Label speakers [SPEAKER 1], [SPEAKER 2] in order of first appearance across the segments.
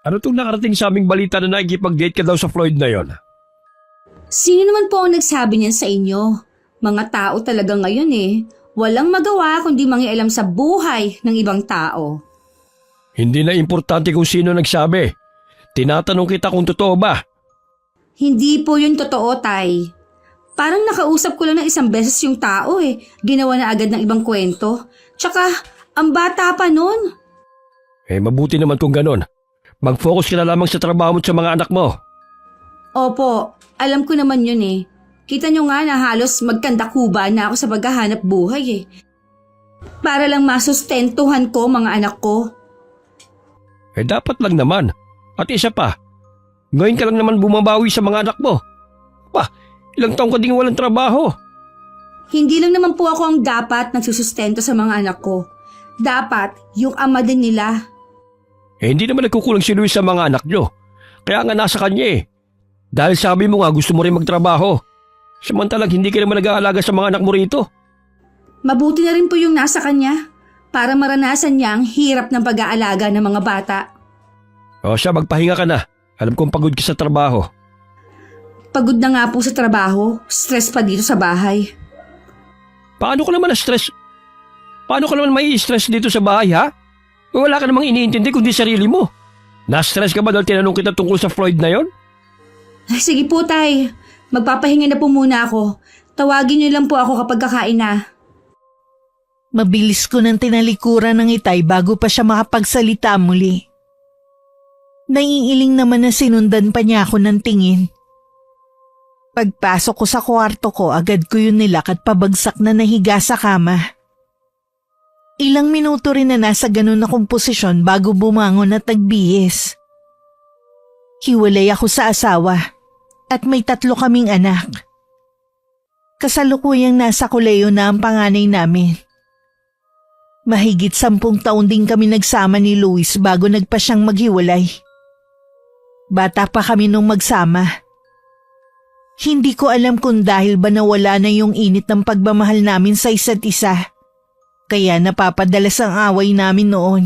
[SPEAKER 1] Ano itong nakarating sa aming balita na nakikipag-date ka daw sa Floyd na yon?
[SPEAKER 2] Sino naman po ang nagsabi niyan sa inyo? Mga tao talaga ngayon Walang magawa kundi mangialam sa buhay ng ibang tao.
[SPEAKER 1] Hindi na importante kung sino nagsabi. Tinatanong kita kung totoo ba.
[SPEAKER 2] Hindi po yun totoo, Tay. Parang nakausap ko lang ng isang beses yung tao Ginawa na agad ng ibang kwento. Tsaka, ang bata pa nun.
[SPEAKER 1] Mabuti naman kung ganon. Mag-focus ka na lamang sa trabaho mo at sa mga anak mo.
[SPEAKER 2] Opo, alam ko naman yun Kita nyo nga na halos magkandakuba na ako sa paghahanap buhay Para lang masustentuhan ko mga anak ko.
[SPEAKER 1] Dapat lang naman. At isa pa, ngayon ka lang naman bumabawi sa mga anak mo. Ilang taong ka ding walang trabaho.
[SPEAKER 2] Hindi lang naman po ako ang dapat nagsusustento sa mga anak ko. Dapat yung ama din nila.
[SPEAKER 1] Hindi naman nagkukulang si Luis sa mga anak nyo. Kaya nga nasa kanya Dahil sabi mo nga gusto mo rin magtrabaho. Samantalang hindi ka naman nag-aalaga sa mga anak mo rito.
[SPEAKER 2] Mabuti na rin po yung nasa kanya para maranasan niya ang hirap ng pag-aalaga ng mga bata.
[SPEAKER 1] O siya, magpahinga ka na. Alam kong pagod ka sa trabaho.
[SPEAKER 2] Pagod na nga po sa trabaho, stress pa dito sa bahay.
[SPEAKER 1] Paano ka naman na-stress? Paano ka naman may stress dito sa bahay, ha? Wala ka namang iniintindi kundi sarili mo. Na-stress ka ba dahil tinanong kita tungkol sa Floyd na yon?
[SPEAKER 2] Ay, sige po, Tay. Magpapahinga na po muna ako. Tawagin niyo lang po ako kapag kakain na.
[SPEAKER 3] Mabilis ko nang tinalikuran ng Itay bago pa siya makapagsalita muli. Naiiling naman na sinundan pa niya ako ng tingin. Pagpasok ko sa kwarto ko, agad ko yun nilak at pabagsak na nahiga sa kama. Ilang minuto rin na nasa ganun akong posisyon bago bumangon at nagbihis. Hiwalay ako sa asawa at may 3 kaming anak. Kasalukuyang nasa koleyo na ang panganay namin. Mahigit 10 taon din kami nagsama ni Luis bago nagpa siyang maghiwalay. Bata pa kami nung magsama. Hindi ko alam kung dahil ba nawala na yung init ng pagmamahal namin sa isa't isa. Kaya napapadalas ang away namin noon.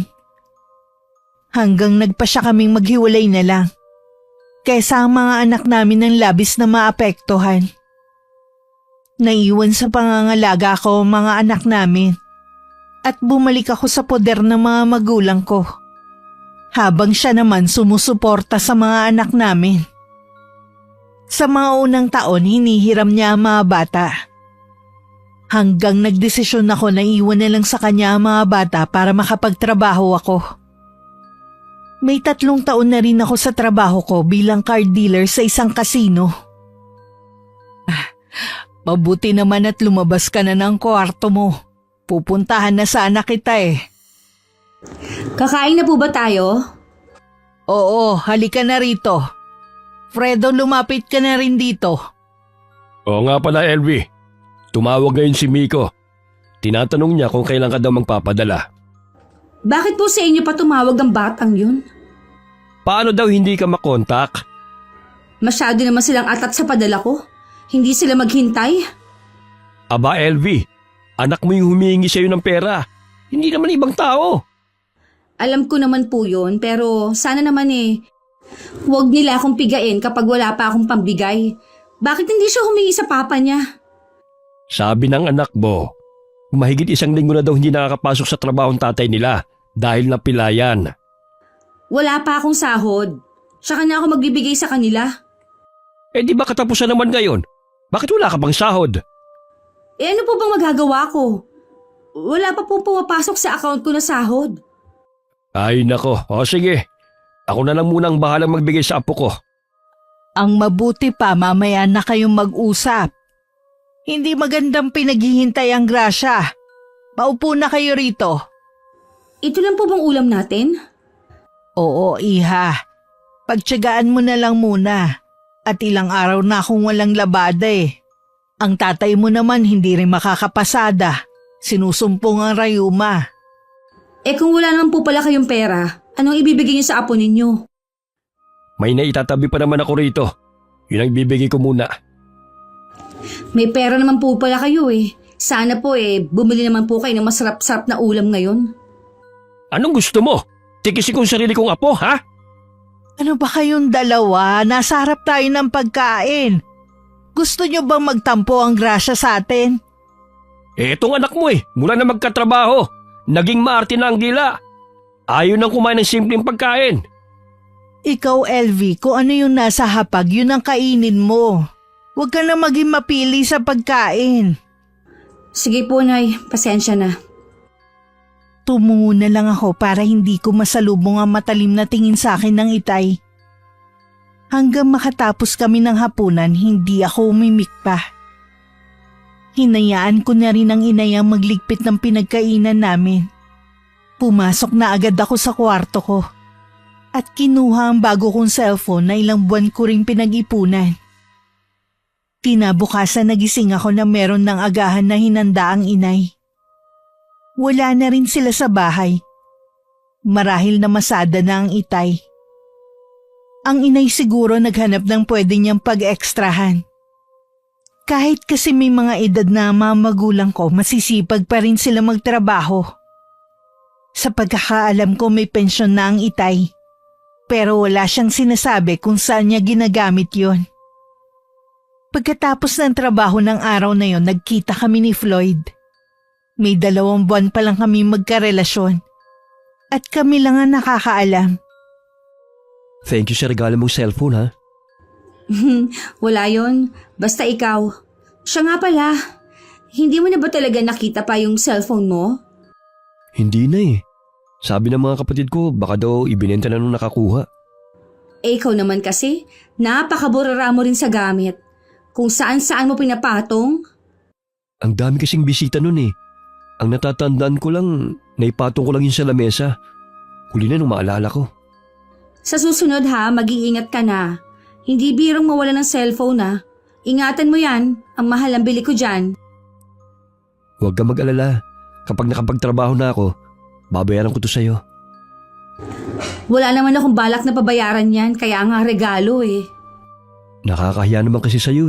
[SPEAKER 3] Hanggang nagpa siya kaming maghiwalay na lang. Kaysa ang mga anak namin ng labis na maapektuhan. Naiwan sa pangangalaga ko ang mga anak namin. At bumalik ako sa poder ng mga magulang ko. Habang siya naman sumusuporta sa mga anak namin. Sa mga unang taon, hinihiram niya ang mga bata. Hanggang nagdesisyon ako na iwan na lang sa kanya ang mga bata para makapagtrabaho ako. May 3 taon na rin ako sa trabaho ko bilang card dealer sa isang kasino. Mabuti naman at lumabas ka na ng kwarto mo. Pupuntahan na sana kita
[SPEAKER 2] Kakain na po ba tayo?
[SPEAKER 3] Oo, halika na rito. Fredo, lumapit ka na rin dito.
[SPEAKER 1] Oo nga pala, LV. Tumawag ngayon si Miko. Tinatanong niya kung kailan ka daw magpapadala.
[SPEAKER 2] Bakit po sa inyo pa tumawag ang batang yun?
[SPEAKER 1] Paano daw hindi ka makontak?
[SPEAKER 2] Masyado naman silang atat sa padala ko. Hindi sila maghintay.
[SPEAKER 1] Aba, LV. Anak mo yung humihingi sa'yo ng pera. Hindi naman ibang tao.
[SPEAKER 2] Alam ko naman po yun, pero sana naman huwag nila akong pigain kapag wala pa akong pambigay. Bakit hindi siya humingi sa papa niya?
[SPEAKER 1] Sabi ng anak mo, mahigit 1 linggo na daw hindi nakakapasok sa trabaho ang tatay nila dahil napilayan.
[SPEAKER 2] Wala pa akong sahod. Tsaka na ako magbibigay sa kanila.
[SPEAKER 1] Di ba katapusan naman ngayon? Bakit wala ka bang sahod?
[SPEAKER 2] Ano po bang magagawa ko? Wala pa pong pumapasok sa account ko na sahod.
[SPEAKER 1] Ay nako, sige. Ako na lang muna ang bahalang magbigay sa apo ko.
[SPEAKER 3] Ang mabuti pa, mamaya na kayong mag-usap. Hindi magandang pinaghihintay ang grasya. Maupo na kayo rito.
[SPEAKER 2] Ito lang po bang ulam natin?
[SPEAKER 3] Oo, iha. Pagtiyagaan mo na lang muna. At ilang araw na akong walang labada Ang tatay mo naman hindi rin makakapasada. Sinusumpong ang rayuma.
[SPEAKER 2] Kung wala naman po pala kayong pera, anong ibibigay niyo sa apo ninyo?
[SPEAKER 1] May naitatabi pa naman ako rito. Yun ang ibibigay ko muna.
[SPEAKER 2] May pera naman po pala kayo Sana po bumili naman po kayo ng masarap-sarap na ulam ngayon.
[SPEAKER 1] Anong gusto mo? Tikisin kong sarili kong apo, ha?
[SPEAKER 3] Ano ba kayong dalawa? Nasa harap tayo ng pagkain. Gusto nyo bang magtampo ang grasya sa atin?
[SPEAKER 1] Etong anak mo mula na magkatrabaho, naging maarte na ang dila. Ayaw nang kumain ng simpleng pagkain.
[SPEAKER 3] Ikaw, LV, kung ano yung nasa hapag, yun ang kainin mo. Huwag ka na maging mapili sa pagkain.
[SPEAKER 2] Sige po, Nay. Pasensya na.
[SPEAKER 3] Tumungo na lang ako para hindi ko masalubong ang matalim na tingin sa akin ng Itay. Hanggang makatapos kami ng hapunan, hindi ako umimik pa. Hinayaan ko na rin ang inay ang magligpit ng pinagkainan namin. Pumasok na agad ako sa kwarto ko at kinuha ang bago kong cellphone na ilang buwan ko ring pinag-ipunan. Kinabukasan nagising ako na meron ng agahan na hinanda ang inay. Wala na rin sila sa bahay. Marahil na masada na ang Itay. Ang inay siguro naghanap ng pwede niyang pag-ekstrahan. Kahit kasi may mga edad na mga magulang ko, masisipag pa rin sila magtrabaho. Sa pagkakaalam ko may pensyon na ang Itay. Pero wala siyang sinasabi kung saan niya ginagamit yon. Pagkatapos ng trabaho ng araw na yon, nagkita kami ni Floyd. May 2 buwan pa lang kami magkarelasyon. At kami lang ang nakakaalam.
[SPEAKER 1] Thank you sa regalo mong cellphone, ha?
[SPEAKER 2] Wala yon. Basta ikaw. Siya nga pala. Hindi mo na ba talaga nakita pa yung cellphone mo?
[SPEAKER 1] Hindi na Sabi ng mga kapatid ko, baka daw ibinenta na nung nakakuha.
[SPEAKER 2] Ikaw naman kasi, napakaburara mo rin sa gamit. Kung saan-saan mo pinapatong.
[SPEAKER 1] Ang dami kasing bisita nun Ang natatandaan ko lang, naipatong ko lang yun sa lamesa. Huli na nung maalala ko.
[SPEAKER 2] Sa susunod ha, mag-iingat ka na. Hindi birong mawala ng cellphone ha. Ingatan mo yan, ang mahal ang bili ko dyan.
[SPEAKER 1] Huwag ka mag-alala. Kapag nakapagtrabaho na ako, babayaran ko to sa'yo.
[SPEAKER 2] Wala naman akong balak na pabayaran yan, kaya nga regalo
[SPEAKER 1] Nakakahiya naman kasi sa'yo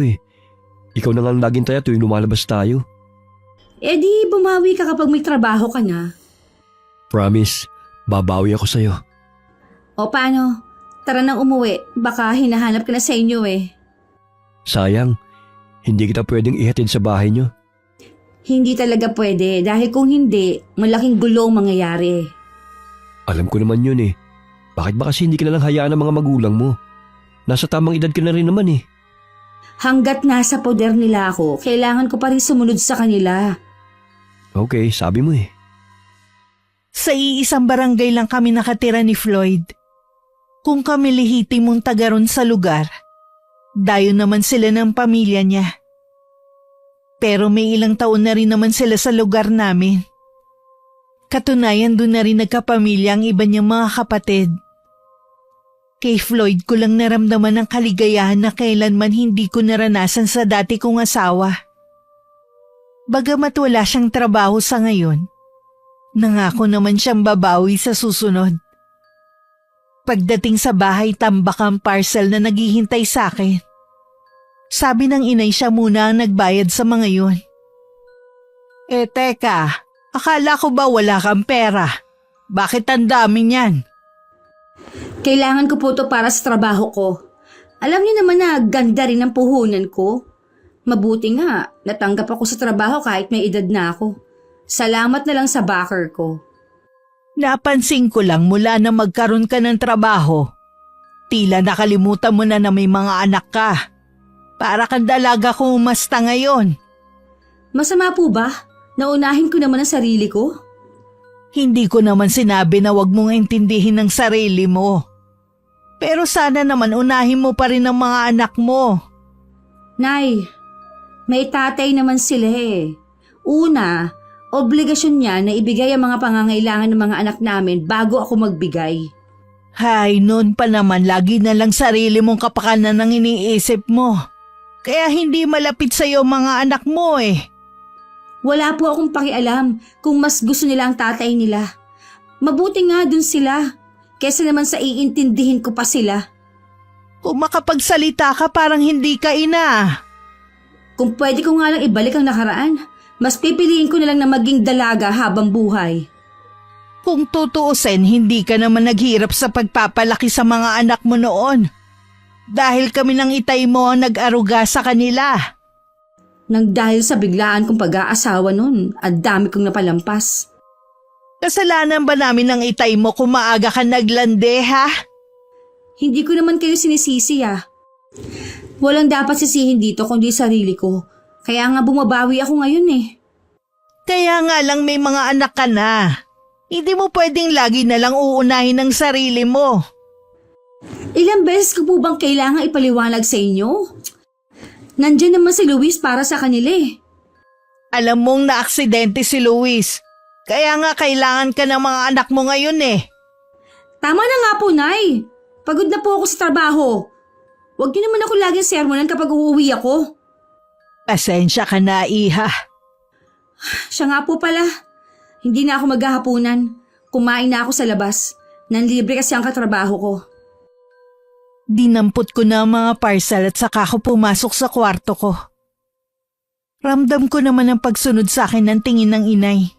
[SPEAKER 1] Ikaw na nga ang laging taya tuwing lumalabas tayo.
[SPEAKER 2] Di bumawi ka kapag may trabaho ka na.
[SPEAKER 1] Promise, babawi ako sa'yo.
[SPEAKER 2] O paano? Tara nang umuwi, baka hinahanap ka na sa inyo
[SPEAKER 1] Sayang, hindi kita pwedeng ihatid sa bahay niyo.
[SPEAKER 2] Hindi talaga pwede dahil kung hindi, malaking gulo ang mangyayari.
[SPEAKER 1] Alam ko naman yun Bakit ba kasi hindi ka nalang hayaan ng mga magulang mo? Nasa tamang edad ka na rin naman
[SPEAKER 2] Hanggat nasa poder nila ako, kailangan ko pa rin sumunod sa kanila.
[SPEAKER 1] Okay, sabi mo
[SPEAKER 3] Sa iisang barangay lang kami nakatira ni Floyd. Kung kami lihitimong taga ron sa lugar, dayo naman sila ng pamilya niya. Pero may ilang taon na rin naman sila sa lugar namin. Katunayan doon na rin nagkapamilya ang iba niyang mga kapatid. Kay Floyd ko lang naramdaman ang kaligayahan na kailanman hindi ko naranasan sa dati kong asawa. Bagamat wala siyang trabaho sa ngayon, nangako naman siyang babawi sa susunod. Pagdating sa bahay, tambak ang parcel na naghihintay sa akin. Sabi ng inay siya muna ang nagbayad sa mga yun. Teka, akala ko ba wala kang pera? Bakit ang dami niyan?
[SPEAKER 2] Kailangan ko po to para sa trabaho ko. Alam niyo naman na ganda rin ang puhunan ko. Mabuti nga, natanggap ako sa trabaho kahit may edad na ako. Salamat na lang sa backer ko.
[SPEAKER 3] Napansin ko lang mula na magkaroon ka ng trabaho. Tila nakalimutan mo na may mga anak ka. Para kang dalaga kung umasta ngayon.
[SPEAKER 2] Masama po ba? Naunahin ko naman ang sarili ko?
[SPEAKER 3] Hindi ko naman sinabi na wag mong intindihin ang sarili mo. Pero sana naman unahin mo pa rin ang mga anak mo.
[SPEAKER 2] Nay, may tatay naman sila Una, obligasyon niya na ibigay ang mga pangangailangan ng mga anak namin bago ako magbigay.
[SPEAKER 3] Hay, noon pa naman lagi na lang sarili mong kapakanan ang iniisip mo. Kaya hindi malapit sa'yo mga anak mo
[SPEAKER 2] Wala po akong pakialam kung mas gusto nila ang tatay nila. Mabuti nga dun sila, kesa naman sa iintindihin ko pa sila.
[SPEAKER 3] Kung makapagsalita ka parang hindi ka ina.
[SPEAKER 2] Kung pwede ko nga lang ibalik ang nakaraan, mas pipiliin ko na lang na maging dalaga habang buhay.
[SPEAKER 3] Kung tutuusin, hindi ka naman naghirap sa pagpapalaki sa mga anak mo noon. Dahil kami ng itay mo ang nag-aruga sa kanila.
[SPEAKER 2] Nang dahil sa biglaan kong pag-aasawa nun, ang dami kong napalampas.
[SPEAKER 3] Kasalanan ba namin ng itay mo kung maaga ka naglande, ha?
[SPEAKER 2] Hindi ko naman kayo sinisisi Walang dapat sisihin dito kundi sarili ko. Kaya nga bumabawi ako ngayon
[SPEAKER 3] Kaya nga lang may mga anak ka na. Hindi mo pwedeng lagi na lang uunahin ng sarili mo.
[SPEAKER 2] Ilang beses ko po bang kailangan ipaliwanag sa inyo? Nandiyan naman si Luis para sa kanila
[SPEAKER 3] Alam mong naaksidente si Luis. Kaya nga kailangan ka ng mga anak mo ngayon
[SPEAKER 2] Tama na nga po, Nay. Pagod na po ako sa trabaho. Huwag niyo naman ako laging sermonan kapag uuwi ako.
[SPEAKER 3] Pasensya ka na, Iha.
[SPEAKER 2] Siya nga po pala. Hindi na ako maghahapunan. Kumain na ako sa labas. Nanlibre kasi ang katrabaho ko.
[SPEAKER 3] Dinampot ko na ang mga parcel at saka ako pumasok sa kwarto ko. Ramdam ko naman ang pagsunod sa akin ng tingin ng inay.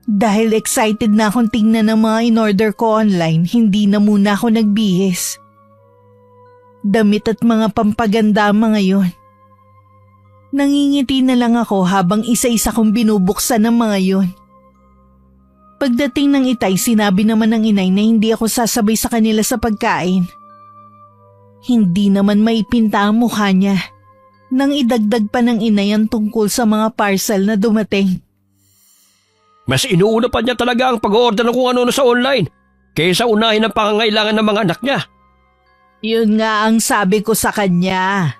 [SPEAKER 3] Dahil excited na akong tingnan ng mga in-order ko online, hindi na muna ako nagbihis. Damit at mga pampaganda ang mga yon. Nangingiti na lang ako habang isa-isa kong binubuksan ng mga yon. Pagdating ng itay, sinabi naman ng inay na hindi ako sasabay sa kanila sa pagkain. Hindi naman maipinta ang mukha niya nang idagdag pa ng inay ang tungkol sa mga parcel na dumating.
[SPEAKER 1] Mas inuuna pa niya talaga ang pag-order ng kung ano sa online kaysa unahin ang pangangailangan ng mga anak niya.
[SPEAKER 3] Yun nga ang sabi ko sa kanya.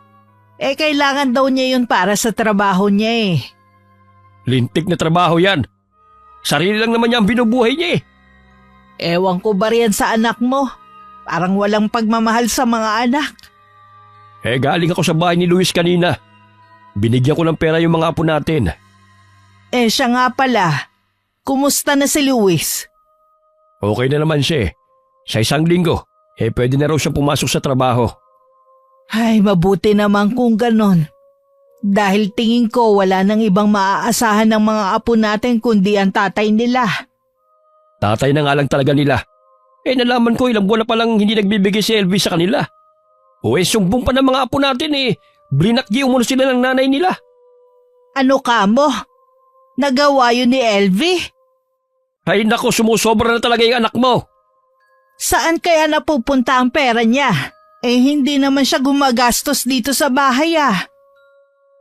[SPEAKER 3] Kailangan daw niya yun para sa trabaho niya
[SPEAKER 1] Lintik na trabaho yan. Sarili lang naman niya ang binubuhay niya
[SPEAKER 3] Ewan ko ba riyan sa anak mo? Parang walang pagmamahal sa mga anak.
[SPEAKER 1] Galing ako sa bahay ni Luis kanina. Binigyan ko ng pera yung mga apo natin.
[SPEAKER 3] Siya nga pala. Kumusta na si Luis?
[SPEAKER 1] Okay na naman siya Sa isang linggo, pwede na raw siya pumasok sa trabaho.
[SPEAKER 3] Ay, mabuti naman kung ganon. Dahil tingin ko wala nang ibang maaasahan ng mga apo natin kundi ang tatay nila.
[SPEAKER 1] Tatay na nga lang talaga nila. Nalaman ko ilang buwan na palang hindi nagbibigay si Elvis sa kanila. Sumbong pa ng mga apo natin Brinakgi mo sila ng nanay nila.
[SPEAKER 3] Ano ka mo? Nagawa yun ni Elvie?
[SPEAKER 1] Ay nako, sumusobra na talaga yung anak mo.
[SPEAKER 3] Saan kaya napupunta ang pera niya? Hindi naman siya gumagastos dito sa bahay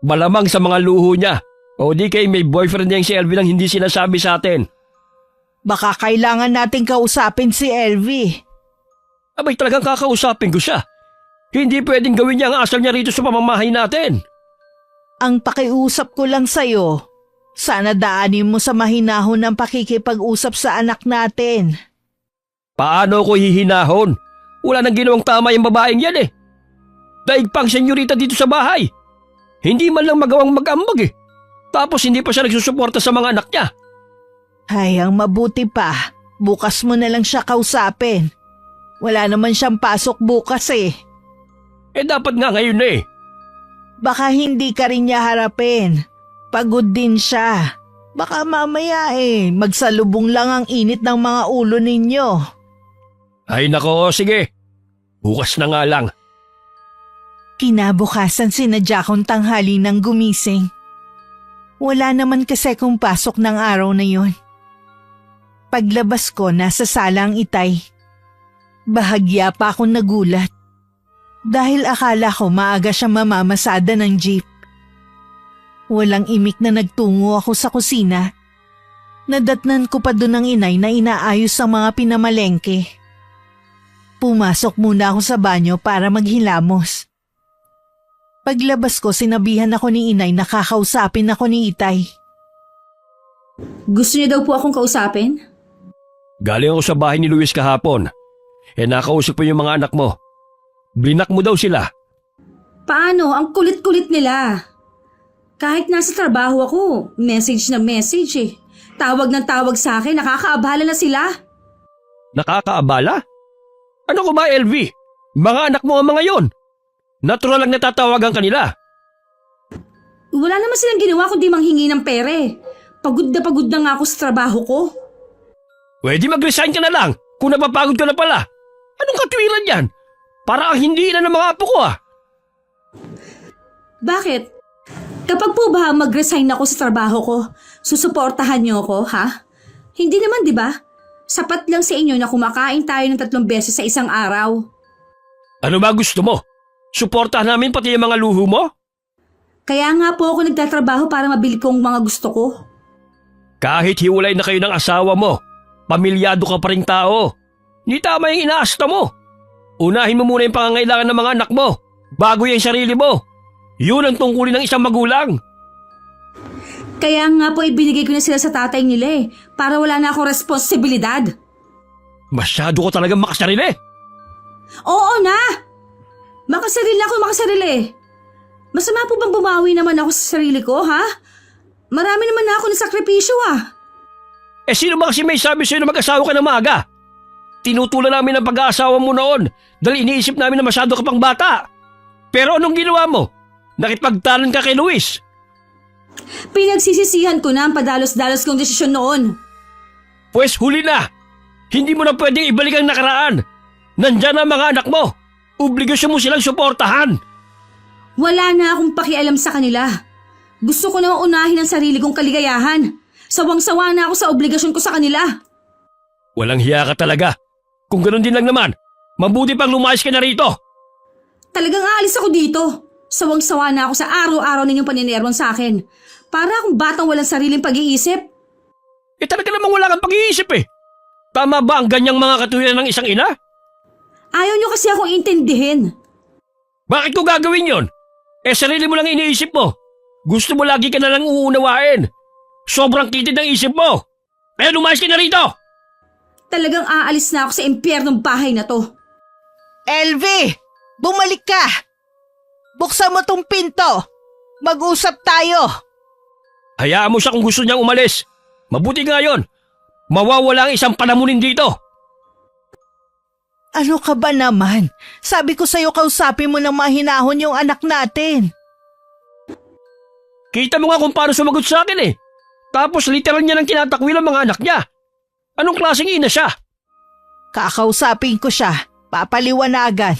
[SPEAKER 1] Malamang sa mga luho niya. O di kay may boyfriend niyang si Elvie lang hindi sinasabi sa atin.
[SPEAKER 3] Baka kailangan nating kausapin si Elvie.
[SPEAKER 1] Abay talagang kakausapin ko siya. Hindi pwedeng gawin niya ang asal niya rito sa pamamahay natin.
[SPEAKER 3] Ang pakiusap ko lang sa'yo, sana daanin mo sa mahinahon ng pakikipag-usap sa anak natin.
[SPEAKER 1] Paano ko hihinahon? Wala nang ginawang tama yung babaeng yan Daig pang senyorita dito sa bahay. Hindi man lang magawang mag-ambag Tapos hindi pa siya nagsusuporta sa mga anak niya.
[SPEAKER 3] Ay, ang mabuti pa. Bukas mo na lang siya kausapin. Wala naman siyang pasok bukas
[SPEAKER 1] Dapat nga ngayon
[SPEAKER 3] Baka hindi ka rin niya harapin. Pagod din siya. Baka mamaya magsalubong lang ang init ng mga ulo ninyo.
[SPEAKER 1] Ay nako, sige. Bukas na nga lang.
[SPEAKER 3] Kinabukasan sinadya kong tanghali nang gumising. Wala naman kasi kung pasok ng araw na yon. Paglabas ko, nasa sala ang itay. Bahagya pa akong nagulat. Dahil akala ko maaga siya mamamasada ng jeep. Walang imik na nagtungo ako sa kusina. Nadatnan ko pa doon ang inay na inaayos ang mga pinamalengke. Pumasok muna ako sa banyo para maghilamos. Paglabas ko, sinabihan ako ni inay na kakausapin ako ni itay.
[SPEAKER 2] Gusto niyo daw po akong kausapin?
[SPEAKER 1] Galing ako sa bahay ni Luis kahapon. Nakausap ko yung mga anak mo. Blinak mo daw sila.
[SPEAKER 2] Paano? Ang kulit-kulit nila. Kahit nasa trabaho ako, message na message Tawag ng tawag sa akin, nakakaabala na sila.
[SPEAKER 1] Nakakaabala? Ano ko ba, LV? Mga anak mo ang mga yon. Natural lang natatawagan kanila.
[SPEAKER 2] Wala naman silang ginawa kundi manghingi ng pere. Pagod na nga ako sa trabaho ko.
[SPEAKER 1] Pwede mag-resign ka na lang kung napapagod ka na pala. Anong katwiran yan? Para ang hindi na ng mga apo ko ah.
[SPEAKER 2] Bakit? Kapag po ba mag-resign ako sa trabaho ko, susuportahan niyo ako, ha? Hindi naman, di ba? Sapat lang sa inyo na kumakain tayo ng 3 beses sa isang araw.
[SPEAKER 1] Ano ba gusto mo? Suportahan namin pati yung mga luho mo?
[SPEAKER 2] Kaya nga po ako nagtatrabaho para mabili ko ang mga gusto ko.
[SPEAKER 1] Kahit hiwalay na kayo ng asawa mo, pamilyado ka pa ring tao. Hindi tama yung inaasta mo. Unahin mo muna yung pangangailangan ng mga anak mo, bago yung sarili mo. Yun ang tungkulin ng isang magulang.
[SPEAKER 2] Kaya nga po ibinigay ko na sila sa tatay nila para wala na akong responsibilidad.
[SPEAKER 1] Masyado ko talagang makasarili.
[SPEAKER 2] Oo na! Makasarili ako, makasarili. Masama po bang bumawi naman ako sa sarili ko, ha? Marami naman na ako ng sakripisyo,
[SPEAKER 1] Eh sino ba kasi may sabi sa'yo na mag-asawa ka na maaga? Tinutulan namin ang pag-aasawa mo noon dahil iniisip namin na masyado ka pang bata. Pero anong ginawa mo? Nakipagtanan ka kay Luis.
[SPEAKER 2] Pinagsisisihan ko na ang padalos-dalos kong desisyon noon.
[SPEAKER 1] Pues huli na. Hindi mo na pwedeng ibalik ang nakaraan. Nandyan ang mga anak mo. Obligasyon mo silang suportahan.
[SPEAKER 2] Wala na akong pakialam sa kanila. Gusto ko na unahin ang sarili kong kaligayahan. Sawang-sawa na ako sa obligasyon ko sa kanila.
[SPEAKER 1] Walang hiya ka talaga. Kung ganun din lang naman, mabuti pang lumayas ka na rito.
[SPEAKER 2] Talagang aalis ako dito. Sawang-sawa na ako sa araw-araw ninyong paninerwan sa akin. Para akong batang walang sariling pag-iisip.
[SPEAKER 1] Eh talaga namang wala kang pag-iisip eh. Tama ba ang ganyang mga katwiran ng isang ina?
[SPEAKER 2] Ayaw nyo kasi akong intindihin.
[SPEAKER 1] Bakit ko gagawin yon? Eh sarili mo lang iniisip mo. Gusto mo lagi ka na lang uunawain. Sobrang kitid ng isip mo. Kaya lumayas ka na rito.
[SPEAKER 2] Talagang aalis na ako sa impyernong bahay na to.
[SPEAKER 3] LV! Bumalik ka! Buksan mo tong pinto! Mag-usap tayo!
[SPEAKER 1] Hayaan mo siya kung gusto niyang umalis. Mabuti nga yon. Mawawala ang isang palamunin dito.
[SPEAKER 3] Ano ka ba naman? Sabi ko sa'yo kausapin mo ng mahinahon yung anak natin.
[SPEAKER 1] Kita mo nga kung paano sumagot sa akin eh. Tapos literal niya nang tinatakwil ang mga anak niya. Anong klaseng ina siya?
[SPEAKER 3] Kakausapin ko siya. Papaliwanagan.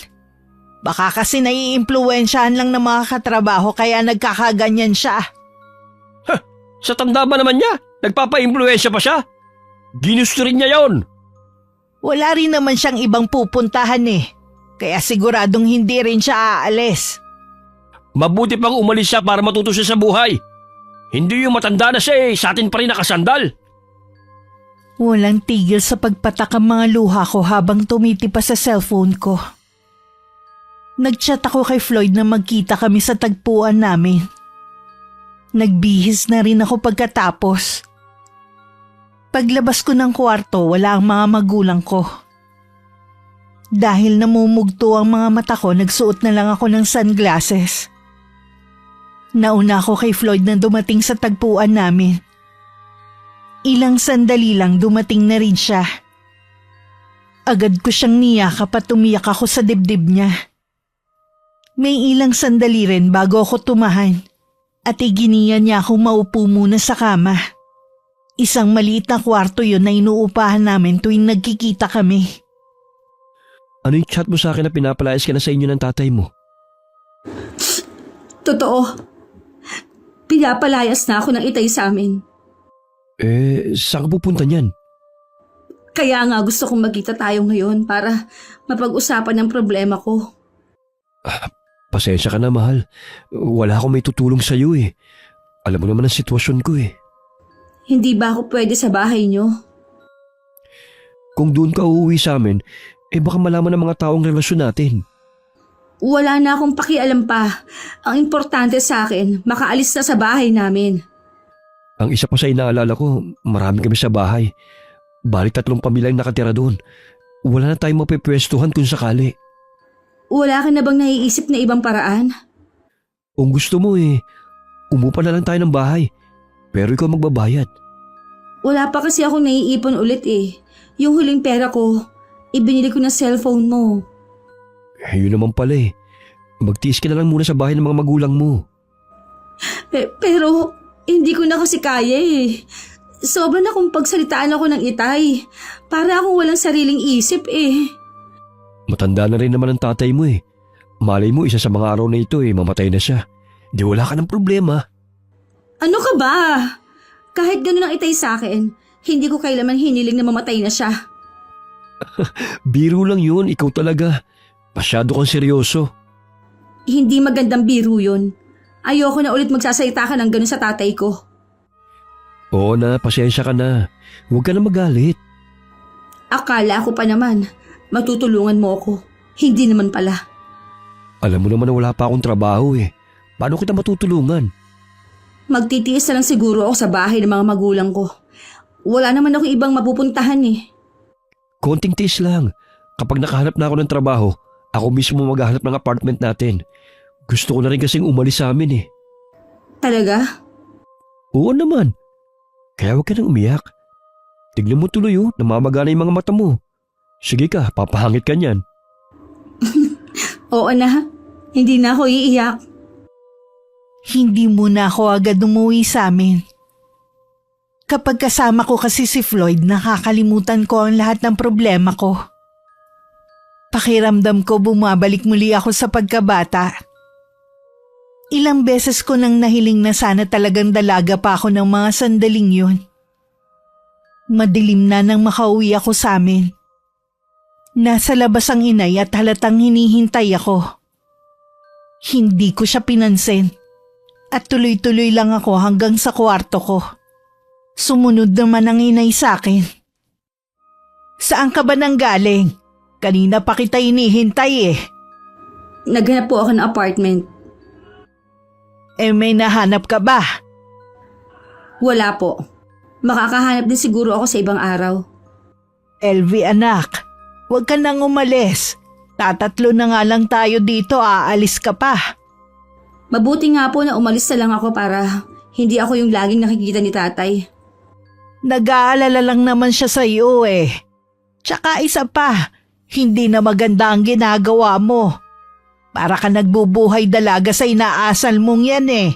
[SPEAKER 3] Baka kasi naiimpluwensyahan lang ng mga katrabaho kaya nagkakaganyan siya.
[SPEAKER 1] Sa tanda ba naman niya? Nagpapa-impluensya pa siya? Ginusto rin niya yon.
[SPEAKER 3] Wala rin naman siyang ibang pupuntahan eh. Kaya siguradong hindi rin siya aalis.
[SPEAKER 1] Mabuti pang umalis siya para matuto siya sa buhay. Hindi yung matanda na siya sa atin pa rin nakasandal.
[SPEAKER 3] Walang tigil sa pagpatak ang mga luha ko habang tumitipa sa cellphone ko. Nagchat ako kay Floyd na magkita kami sa tagpuan namin. Nagbihis na rin ako pagkatapos. Paglabas ko ng kwarto, wala ang mga magulang ko. Dahil namumugto ang mga mata ko, nagsuot na lang ako ng sunglasses. Nauna ako kay Floyd na dumating sa tagpuan namin. Ilang sandali lang dumating na rin siya. Agad ko siyang niyakap at umiyak ako sa dibdib niya. May ilang sandali rin bago ako tumahan at iginiya niya akong maupo muna sa kama. Isang maliit na kwarto yun na inuupahan namin tuwing nagkikita kami.
[SPEAKER 1] Ano yung chat mo sa akin na pinapalayas ka na sa inyo ng tatay mo?
[SPEAKER 2] Totoo. Pinapalayas na ako ng itay sa amin.
[SPEAKER 1] Saan ka pupunta niyan?
[SPEAKER 2] Kaya nga gusto kong magkita tayo ngayon para mapag-usapan ang problema ko.
[SPEAKER 1] Pasensya ka na, mahal. Wala akong may tutulong sa'yo eh. Alam mo naman ang sitwasyon ko eh.
[SPEAKER 2] Hindi ba ako pwede sa bahay niyo?
[SPEAKER 1] Kung doon ka uuwi sa amin, baka malaman ng mga taong relasyon natin.
[SPEAKER 2] Wala na akong pakialam pa. Ang importante sa akin, makaalis na sa bahay namin.
[SPEAKER 1] Ang isa pa sa inaalala ko, marami kami sa bahay. Balik 3 pamilya ang nakatira doon. Wala na tayong mapipwestuhan kung sakali.
[SPEAKER 2] Wala ka na bang naiisip na ibang paraan?
[SPEAKER 1] Kung gusto mo umupa na lang tayo ng bahay. Pero ikaw magbabayad.
[SPEAKER 2] Wala pa kasi akong naiipon ulit eh. Yung huling pera ko, ibinili ko ng cellphone mo.
[SPEAKER 1] Yun naman pala Magtiis ka na lang muna sa bahay ng mga magulang mo.
[SPEAKER 2] Pero hindi ko na kasi kaya eh. Sobra na kung pagsalitaan ako ng itay. Para akong walang sariling isip eh.
[SPEAKER 1] Matanda na rin naman ang tatay mo eh. Malay mo isa sa mga araw na ito mamatay na siya. Di wala ka ng problema.
[SPEAKER 2] Ano ka ba? Kahit ganun ang itay sa akin, hindi ko kailanman hiniling na mamatay na siya.
[SPEAKER 1] Biro lang yun, ikaw talaga. Masyado kang seryoso.
[SPEAKER 2] Hindi magandang biro yun. Ayoko na ulit magsasalita ka ng ganun sa tatay ko.
[SPEAKER 1] Oo na, pasensya ka na. Huwag ka na magalit.
[SPEAKER 2] Akala ko pa naman, matutulungan mo ako. Hindi naman pala.
[SPEAKER 1] Alam mo naman na wala pa akong trabaho eh. Paano kita matutulungan?
[SPEAKER 2] Magtitiis na lang siguro ako sa bahay ng mga magulang ko. Wala naman ako ibang mapupuntahan eh.
[SPEAKER 1] Konting tiis lang. Kapag nakahanap na ako ng trabaho, ako mismo maghahanap ng apartment natin. Gusto ko na rin kasing umalis sa amin eh.
[SPEAKER 2] Talaga?
[SPEAKER 1] Oo naman. Kaya huwag ka nang umiyak. Tignan mo tuloy namamagana yung mga mata mo. Sige ka, papahangit ka niyan.
[SPEAKER 2] Oo na, hindi na ako iiyak.
[SPEAKER 3] Hindi muna ako agad umuwi sa amin. Kapag kasama ko kasi si Floyd, nakakalimutan ko ang lahat ng problema ko. Pakiramdam ko bumabalik muli ako sa pagkabata. Ilang beses ko nang nahiling na sana talagang dalaga pa ako ng mga sandaling yun. Madilim na nang makauwi ako sa amin. Nasa labas ang inay at halatang hinihintay ako. Hindi ko siya pinansin at tuloy-tuloy lang ako hanggang sa kwarto ko. Sumunod naman ang inay sa akin. Saan ka ba nang galing? Kanina pa kita hinihintay eh.
[SPEAKER 2] Naghanap po ako ng apartment.
[SPEAKER 3] May nahanap ka ba?
[SPEAKER 2] Wala po. Makakahanap din siguro ako sa ibang araw.
[SPEAKER 3] LV anak, huwag ka nang umalis. Tatatlo na nga lang tayo dito, aalis ka pa.
[SPEAKER 2] Mabuti nga po na umalis na lang ako para hindi ako yung laging nakikita ni tatay.
[SPEAKER 3] Nag-aalala lang naman siya sa iyo eh. Tsaka isa pa, hindi na maganda ang ginagawa mo. Para ka nagbubuhay dalaga sa inaasal mong yan eh.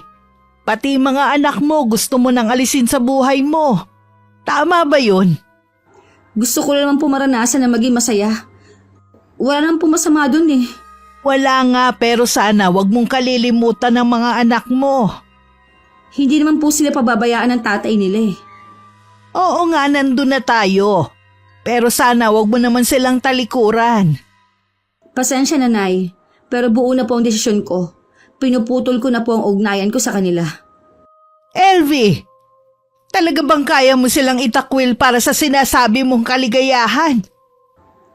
[SPEAKER 3] Pati mga anak mo gusto mo nang alisin sa buhay mo. Tama ba yun?
[SPEAKER 2] Gusto ko naman po maranasan na maging masaya. Wala naman po masama dun eh.
[SPEAKER 3] Wala nga pero sana wag mong kalilimutan ng mga anak mo.
[SPEAKER 2] Hindi naman po sila pababayaan ng tatay nila eh.
[SPEAKER 3] Oo nga, nandun na tayo. Pero sana wag mo naman silang talikuran.
[SPEAKER 2] Pasensya na, Nay. Pero buo na po ang desisyon ko. Pinuputol ko na po ang ugnayan ko sa kanila.
[SPEAKER 3] Elvie, talaga bang kaya mo silang itakwil para sa sinasabi mong kaligayahan?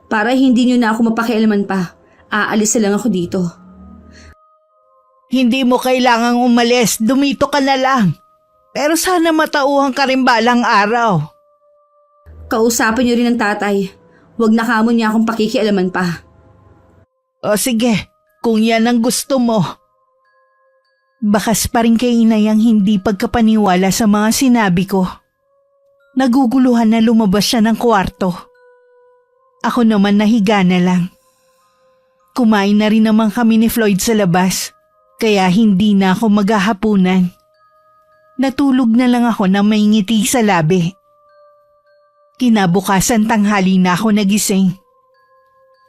[SPEAKER 2] Para hindi nyo na ako mapakialaman pa, aalis na lang ako dito.
[SPEAKER 3] Hindi mo kailangang umalis, dumito ka na lang. Pero sana matauhan ka rin balang araw.
[SPEAKER 2] Kausapin nyo rin ng tatay. Huwag na kamo niya akong pakikialaman pa.
[SPEAKER 3] O sige, kung yan ang gusto mo. Bakas pa rin kay inay ang hindi pagkapaniwala sa mga sinabi ko. Naguguluhan na lumabas siya ng kwarto. Ako naman nahiga na lang. Kumain na rin naman kami ni Floyd sa labas, kaya hindi na ako maghahapunan. Natulog na lang ako na may ngiti sa labi. Kinabukasan tanghali na ako nagising.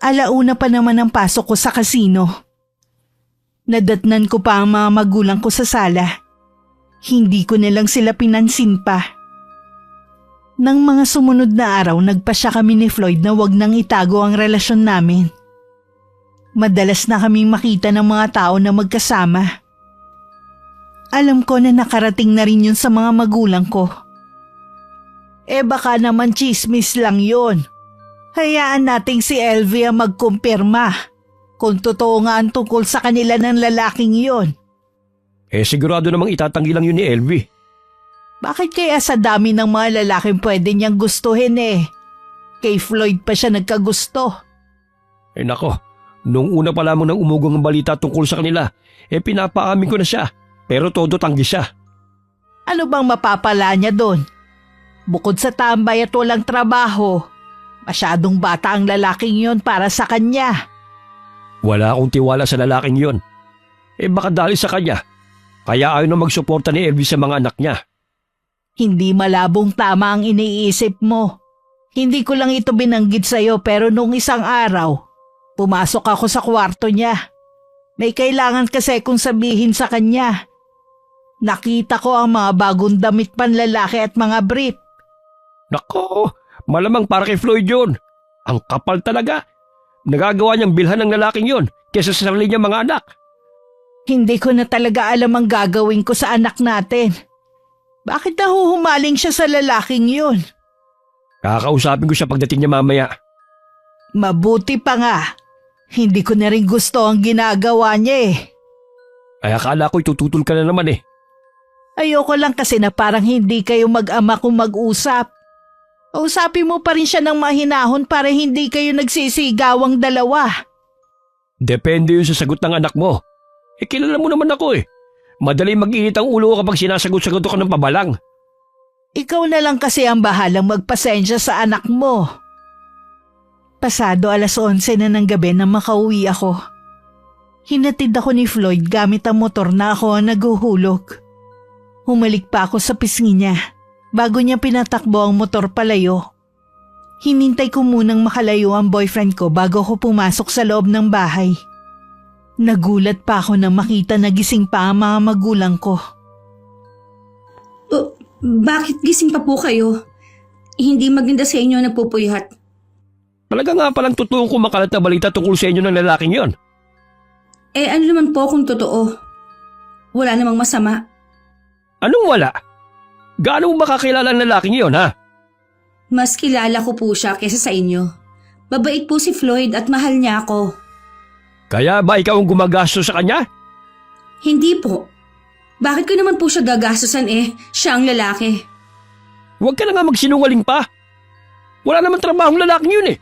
[SPEAKER 3] Alauna pa naman ang pasok ko sa kasino. Nadatnan ko pa ang mga magulang ko sa sala. Hindi ko na lang sila pinansin pa. Nang mga sumunod na araw, nagpasya kami ni Floyd na wag nang itago ang relasyon namin. Madalas na kaming makita ng mga tao na magkasama. Alam ko na nakarating na rin yun sa mga magulang ko. Baka naman chismis lang yun. Hayaan nating si Elvie ang magkumpirma kung totoo nga ang tungkol sa kanila ng lalaking yon.
[SPEAKER 1] Sigurado namang itatanggi lang yun ni Elvie.
[SPEAKER 3] Bakit kaya sa dami ng mga lalaking pwede niyang gustuhin eh? Kay Floyd pa siya nagkagusto.
[SPEAKER 1] Nako, nung una pa lamang nang umugong ang balita tungkol sa kanila, pinapaamin ko na siya. Pero todo tanggi siya.
[SPEAKER 3] Ano bang mapapala niya doon? Bukod sa tambay at walang trabaho, masyadong bata ang lalaking yon para sa kanya.
[SPEAKER 1] Wala akong tiwala sa lalaking yon. Baka dahil sa kanya, kaya ayaw na magsuporta ni Elvie sa mga anak niya.
[SPEAKER 3] Hindi malabong tama ang iniisip mo. Hindi ko lang ito binanggit sa'yo pero nung isang araw, pumasok ako sa kwarto niya. May kailangan kasi kong sabihin sa kanya. Nakita ko ang mga bagong damit panlalaki at mga brief.
[SPEAKER 1] Nako, malamang para kay Floyd yun. Ang kapal talaga. Nagagawa niyang bilhan ng lalaking yon kesa sa sarili niyang mga anak.
[SPEAKER 3] Hindi ko na talaga alam ang gagawin ko sa anak natin. Bakit nahuhumaling siya sa lalaking yun?
[SPEAKER 1] Kakausapin ko siya pagdating niya mamaya.
[SPEAKER 3] Mabuti pa nga. Hindi ko na rin gusto ang ginagawa niya eh.
[SPEAKER 1] Ay akala ko itututol ka na naman eh.
[SPEAKER 3] Ayoko lang kasi na parang hindi kayo mag-ama kung mag-usap. Usapin mo pa rin siya ng mahinahon para hindi kayo nagsisigawang dalawa.
[SPEAKER 1] Depende yun sa sagot ng anak mo. Kilala mo naman ako eh. Madali mag-init ang ulo ko kapag sinasagot-sagot ka ng pabalang.
[SPEAKER 3] Ikaw na lang kasi ang bahalang magpasensya sa anak mo. Pasado 11:00 na ng gabi nang makauwi ako. Hinatid ako ni Floyd gamit ang motor na ako ang naguhulog. Humalik pa ako sa pisngi niya bago niya pinatakbo ang motor palayo. Hinintay ko munang makalayo ang boyfriend ko bago ko pumasok sa loob ng bahay. Nagulat pa ako nang makita na gising pa ang mga magulang ko.
[SPEAKER 2] Bakit gising pa po kayo? Hindi maganda sa inyo nagpupuyat.
[SPEAKER 1] Talaga nga palang totoong kumakalat na balita tungkol sa inyo ng lalaking yon.
[SPEAKER 2] Ano naman po kung totoo? Wala namang masama.
[SPEAKER 1] Anong wala? Gaano mo makakilala ang lalaking yon ha?
[SPEAKER 2] Mas kilala ko po siya kaysa sa inyo. Babait po si Floyd at mahal niya ako.
[SPEAKER 1] Kaya ba ikaw ang gumagastos sa kanya?
[SPEAKER 2] Hindi po. Bakit ko naman po siya gagastusan siya ang lalaki.
[SPEAKER 1] Huwag ka na nga magsinungaling pa. Wala naman trabahong lalaking yun eh.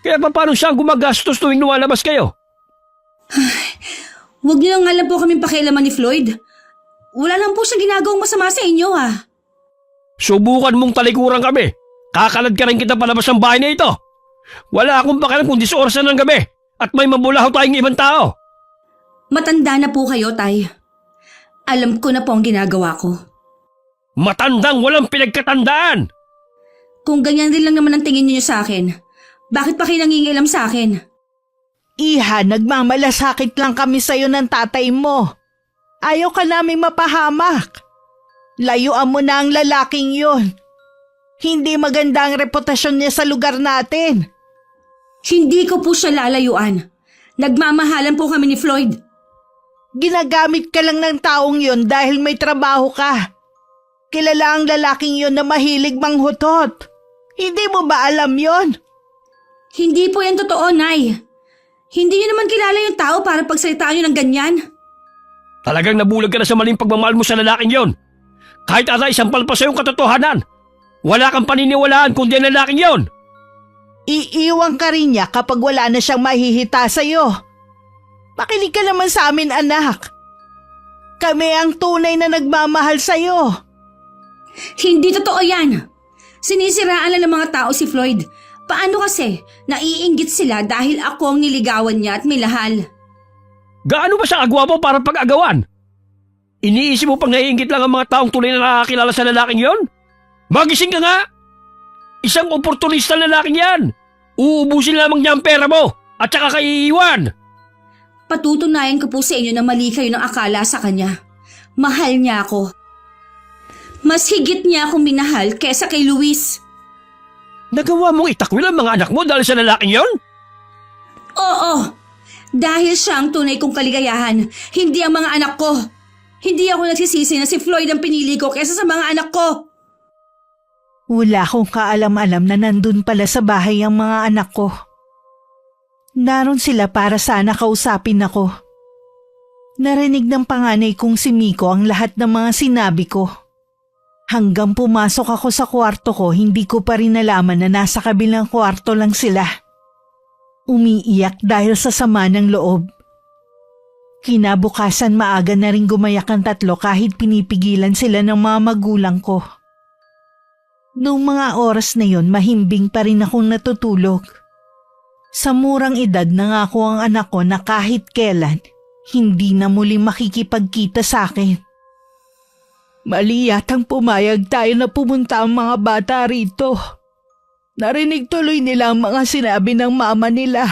[SPEAKER 1] Kaya paano siya ang gumagastos tuwing lumalabas kayo?
[SPEAKER 2] Huwag niyo lang alam po kaming pakialaman ni Floyd. Wala lang po siyang ginagawang masama sa inyo ha.
[SPEAKER 1] Subukan mong talikuran kami. Kakalad ka rin kita palabas ng bahay na ito. Wala akong pakialam kung 10 oras na ng gabi at may mabulahaw tayong ibang tao.
[SPEAKER 2] Matanda na po kayo, Tay. Alam ko na po ang ginagawa ko.
[SPEAKER 1] Matandang walang pinagkatandaan.
[SPEAKER 2] Kung ganyan din lang naman ang tingin niyo sa akin, bakit pa kayo nangingialam sa akin?
[SPEAKER 3] Iha, nagmamalasakit lang kami sa'yo ng tatay mo. Ayaw ka naming mapahamak. Layuan mo na ang lalaking yon. Hindi maganda ang reputasyon niya sa lugar natin.
[SPEAKER 2] Hindi ko po siya lalayuan. Nagmamahalan po kami ni Floyd.
[SPEAKER 3] Ginagamit ka lang ng taong yon dahil may trabaho ka. Kilala ang lalaking yon na mahilig manghutot. Hindi mo ba alam yon?
[SPEAKER 2] Hindi po yan totoo, Nay. Hindi niyo naman kilala yung tao para pagsalitaan niyo ng ganyan.
[SPEAKER 1] Talagang nabulag ka na sa maling pagmamahal mo sa lalaking yon. Kahit ata isang palpas sa iyong katotohanan, wala kang paniniwalaan kundi ang lalaking yon.
[SPEAKER 3] Iiwang ka rin niya kapag wala na siyang mahihita sa'yo. Makinig ka naman sa amin, anak. Kami ang tunay na nagmamahal sa'yo.
[SPEAKER 2] Hindi totoo yan. Sinisiraan lang ng mga tao si Floyd. Paano kasi naiinggit sila dahil ako ang niligawan niya at may lahal?
[SPEAKER 1] Gaano ba siya agwapo para pag-agawan? Iniisip mo pang naiinggit lang ang mga taong tunay na nakakilala sa lalaking yon? Magising ka nga! Isang oportunista lalaking yan! Uubusin lamang niya ang pera mo at saka kaiiwan!
[SPEAKER 2] Patutunayan ko po sa inyo na mali kayo ng akala sa kanya. Mahal niya ako. Mas higit niya akong minahal kesa kay Luis.
[SPEAKER 1] Nagawa mong itakwil ang mga anak mo dahil sa lalaking yon?
[SPEAKER 2] Oo! Dahil siya ang tunay kong kaligayahan, hindi ang mga anak ko. Hindi ako nagsisisi na si Floyd ang pinili ko kesa sa mga anak ko.
[SPEAKER 3] Wala akong kaalam-alam na nandun pala sa bahay ang mga anak ko. Naroon sila para sana kausapin ako. Narinig ng panganay kong si Miko ang lahat ng mga sinabi ko. Hanggang pumasok ako sa kwarto ko, hindi ko pa rin nalaman na nasa kabilang kwarto lang sila. Umiiyak dahil sa sama ng loob. Kinabukasan maaga na rin gumayak ang tatlo kahit pinipigilan sila ng mga magulang ko. Noong mga oras na yon, mahimbing pa rin akong natutulog. Sa murang edad nangako ang anak ko na kahit kailan, hindi na muli makikipagkita sa akin. Mali yatang pumayag tayo na pumunta ang mga bata rito. Narinig tuloy nila ang mga sinabi ng mama nila.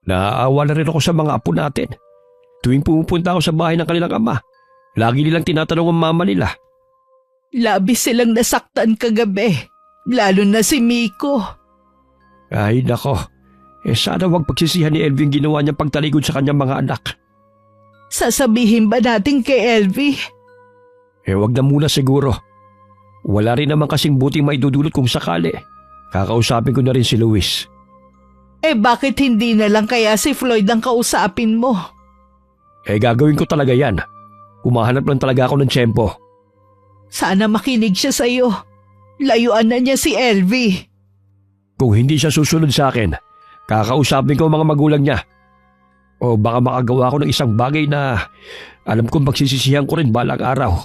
[SPEAKER 1] Naaawa na rin ako sa mga apo natin. Tuwing pumupunta ako sa bahay ng kanilang ama, lagi nilang tinatanong ang mama nila.
[SPEAKER 3] Labis silang nasaktan kagabi, lalo na si Miko.
[SPEAKER 1] Ay nako, sana wag pagsisihan ni Elvie ang ginawa niyang pagtalikod sa kanyang mga anak.
[SPEAKER 3] Sasabihin ba natin kay Elvie?
[SPEAKER 1] Wag na muna siguro. Wala rin naman kasing buting maidudulot kung sakali. Kakausapin ko na rin si Luis.
[SPEAKER 3] Bakit hindi na lang kaya si Floyd ang kausapin mo?
[SPEAKER 1] Gagawin ko talaga yan. Umahanap lang talaga ako ng tiyempo.
[SPEAKER 3] Sana makinig siya sa'yo. Layuan na niya si Elvie.
[SPEAKER 1] Kung hindi siya susunod sa akin, kakausapin ko ang mga magulang niya. O baka makagawa ko ng isang bagay na alam kong pagsisisihan ko rin balang araw.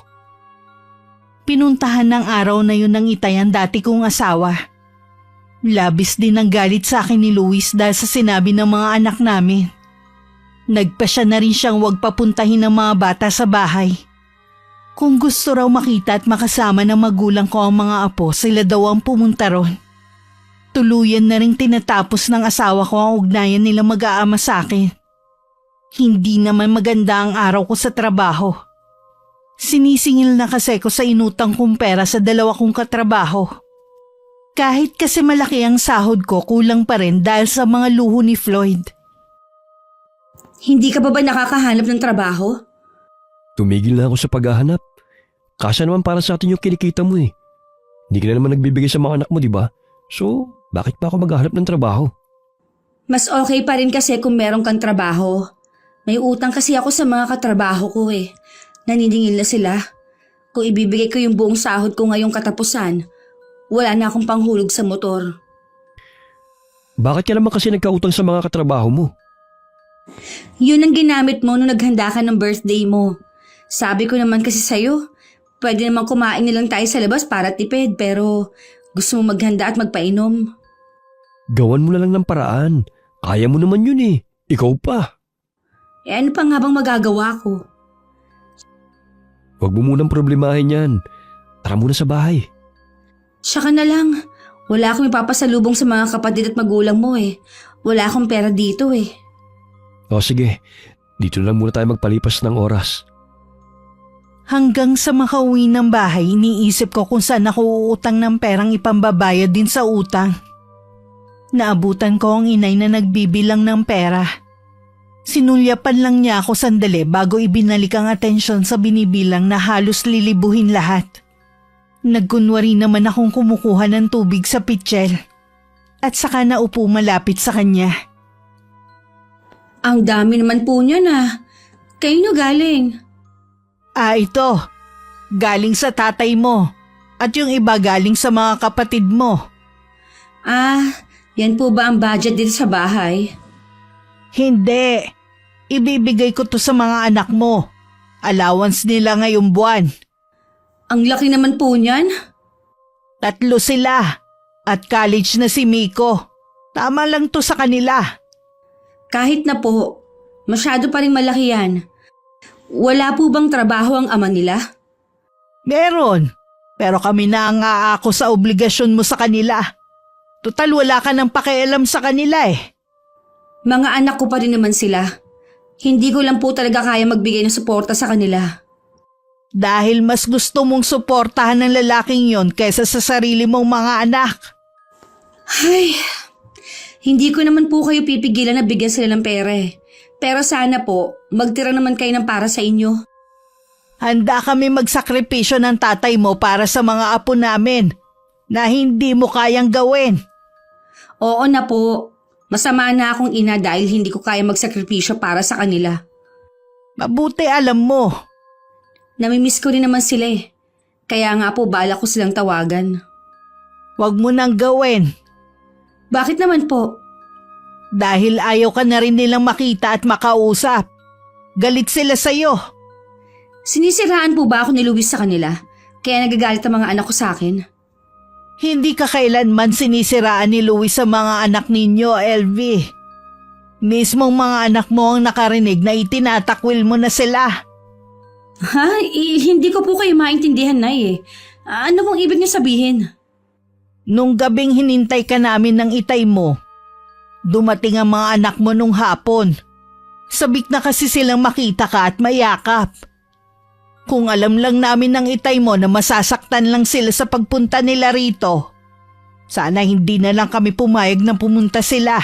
[SPEAKER 3] Pinuntahan ng araw na yun ng Itay ang dati kong asawa. Labis din ang galit sa akin ni Luis dahil sa sinabi ng mga anak namin. Nagpasya na rin siyang huwag papuntahin ng mga bata sa bahay. Kung gusto raw makita at makasama ng magulang ko ang mga apo, sila daw ang pumunta ron. Tuluyan na rin tinatapos ng asawa ko ang ugnayan nila mag-aama sa akin. Hindi naman maganda ang araw ko sa trabaho. Sinisingil na kasi ko sa inutang kong pera sa dalawa kong katrabaho. Kahit kasi malaki ang sahod ko, kulang pa rin dahil sa mga luho ni Floyd.
[SPEAKER 2] Hindi ka pa ba nakakahanap ng trabaho?
[SPEAKER 1] Tumigil na ako sa paghahanap. Kasya naman para sa atin yung kinikita mo eh. Hindi ka na naman nagbibigay sa mga anak mo, di ba? So, bakit pa ako maghahanap ng trabaho?
[SPEAKER 2] Mas okay pa rin kasi kung meron kang trabaho. May utang kasi ako sa mga katrabaho ko eh. Naniningil na sila. Kung ibibigay ko yung buong sahod ko ngayong katapusan, wala na akong panghulog sa motor.
[SPEAKER 1] Bakit ka naman kasi nagkautang sa mga katrabaho mo?
[SPEAKER 2] Yun ang ginamit mo nung naghanda ka ng birthday mo. Sabi ko naman kasi sa'yo, pwede naman kumain nilang tayo sa labas para tipid pero gusto mo maghanda at magpainom.
[SPEAKER 1] Gawan mo na lang ng paraan. Kaya mo naman yun eh. Ikaw pa.
[SPEAKER 2] Ano pa nga bang magagawa ko?
[SPEAKER 1] Huwag mo munang problemahin yan. Tara muna sa bahay.
[SPEAKER 2] Tsaka na lang, wala akong ipapasalubong sa mga kapatid at magulang mo eh. Wala akong pera dito eh.
[SPEAKER 1] O sige, dito na lang muna tayo magpalipas ng oras.
[SPEAKER 3] Hanggang sa makauwi ng bahay, iniisip ko kung saan ako uutang ng perang ipambabayad din sa utang. Naabutan ko ang inay na nagbibilang ng pera. Sinulyapan lang niya ako sandali bago ibinalik ang atensyon sa binibilang na halos lilibuhin lahat. Nagkunwari naman akong kumukuha ng tubig sa pitchel at saka naupo malapit sa kanya.
[SPEAKER 2] Ang dami naman po niya na. Kaino galing?
[SPEAKER 3] Ito. Galing sa tatay mo at yung iba galing sa mga kapatid mo.
[SPEAKER 2] Yan po ba ang budget dito sa bahay?
[SPEAKER 3] Hindi. Ibibigay ko to sa mga anak mo. Allowance nila ngayong buwan.
[SPEAKER 2] Ang laki naman po niyan.
[SPEAKER 3] 3 sila. At college na si Miko. Tama lang to sa kanila.
[SPEAKER 2] Kahit na po, masyado pa rin malaki yan. Wala po bang trabaho ang ama nila?
[SPEAKER 3] Meron. Pero kami na ang aako sa obligasyon mo sa kanila. Total wala ka ng pakialam sa kanila eh.
[SPEAKER 2] Mga anak ko pa rin naman sila. Hindi ko lang po talaga kaya magbigay ng suporta sa kanila.
[SPEAKER 3] Dahil mas gusto mong suportahan ng lalaking yon kaysa sa sarili mong mga anak.
[SPEAKER 2] Ay, hindi ko naman po kayo pipigilan na bigyan sila ng pera eh. Pero sana po, magtira naman kayo ng para sa inyo.
[SPEAKER 3] Handa kami magsakripisyo ng tatay mo para sa mga apo namin na hindi mo kayang gawin.
[SPEAKER 2] Oo na po. Masama na akong ina dahil hindi ko kaya magsakripisyo para sa kanila.
[SPEAKER 3] Mabuti alam mo.
[SPEAKER 2] Namimiss ko rin naman sila eh. Kaya nga po bala ko silang tawagan.
[SPEAKER 3] Huwag mo nang gawin.
[SPEAKER 2] Bakit naman po?
[SPEAKER 3] Dahil ayaw ka na rin nilang makita at makausap. Galit sila sa'yo.
[SPEAKER 2] Sinisiraan po ba ako ni Luis sa kanila? Kaya nagagalit ang mga anak ko sa akin?
[SPEAKER 3] Hindi ka kailanman sinisiraan ni Luis sa mga anak ninyo, LV. Mismong mga anak mo ang nakarinig na itinatakwil mo na sila.
[SPEAKER 2] Ha? Hindi ko po kayo maintindihan, Nay eh. Ano pong ibig niyo sabihin?
[SPEAKER 3] Nung gabing hinintay ka namin ng itay mo, dumating ang mga anak mo nung hapon. Sabik na kasi silang makita ka at mayakap. Kung alam lang namin ng itay mo na masasaktan lang sila sa pagpunta nila rito, sana hindi na lang kami pumayag na pumunta sila.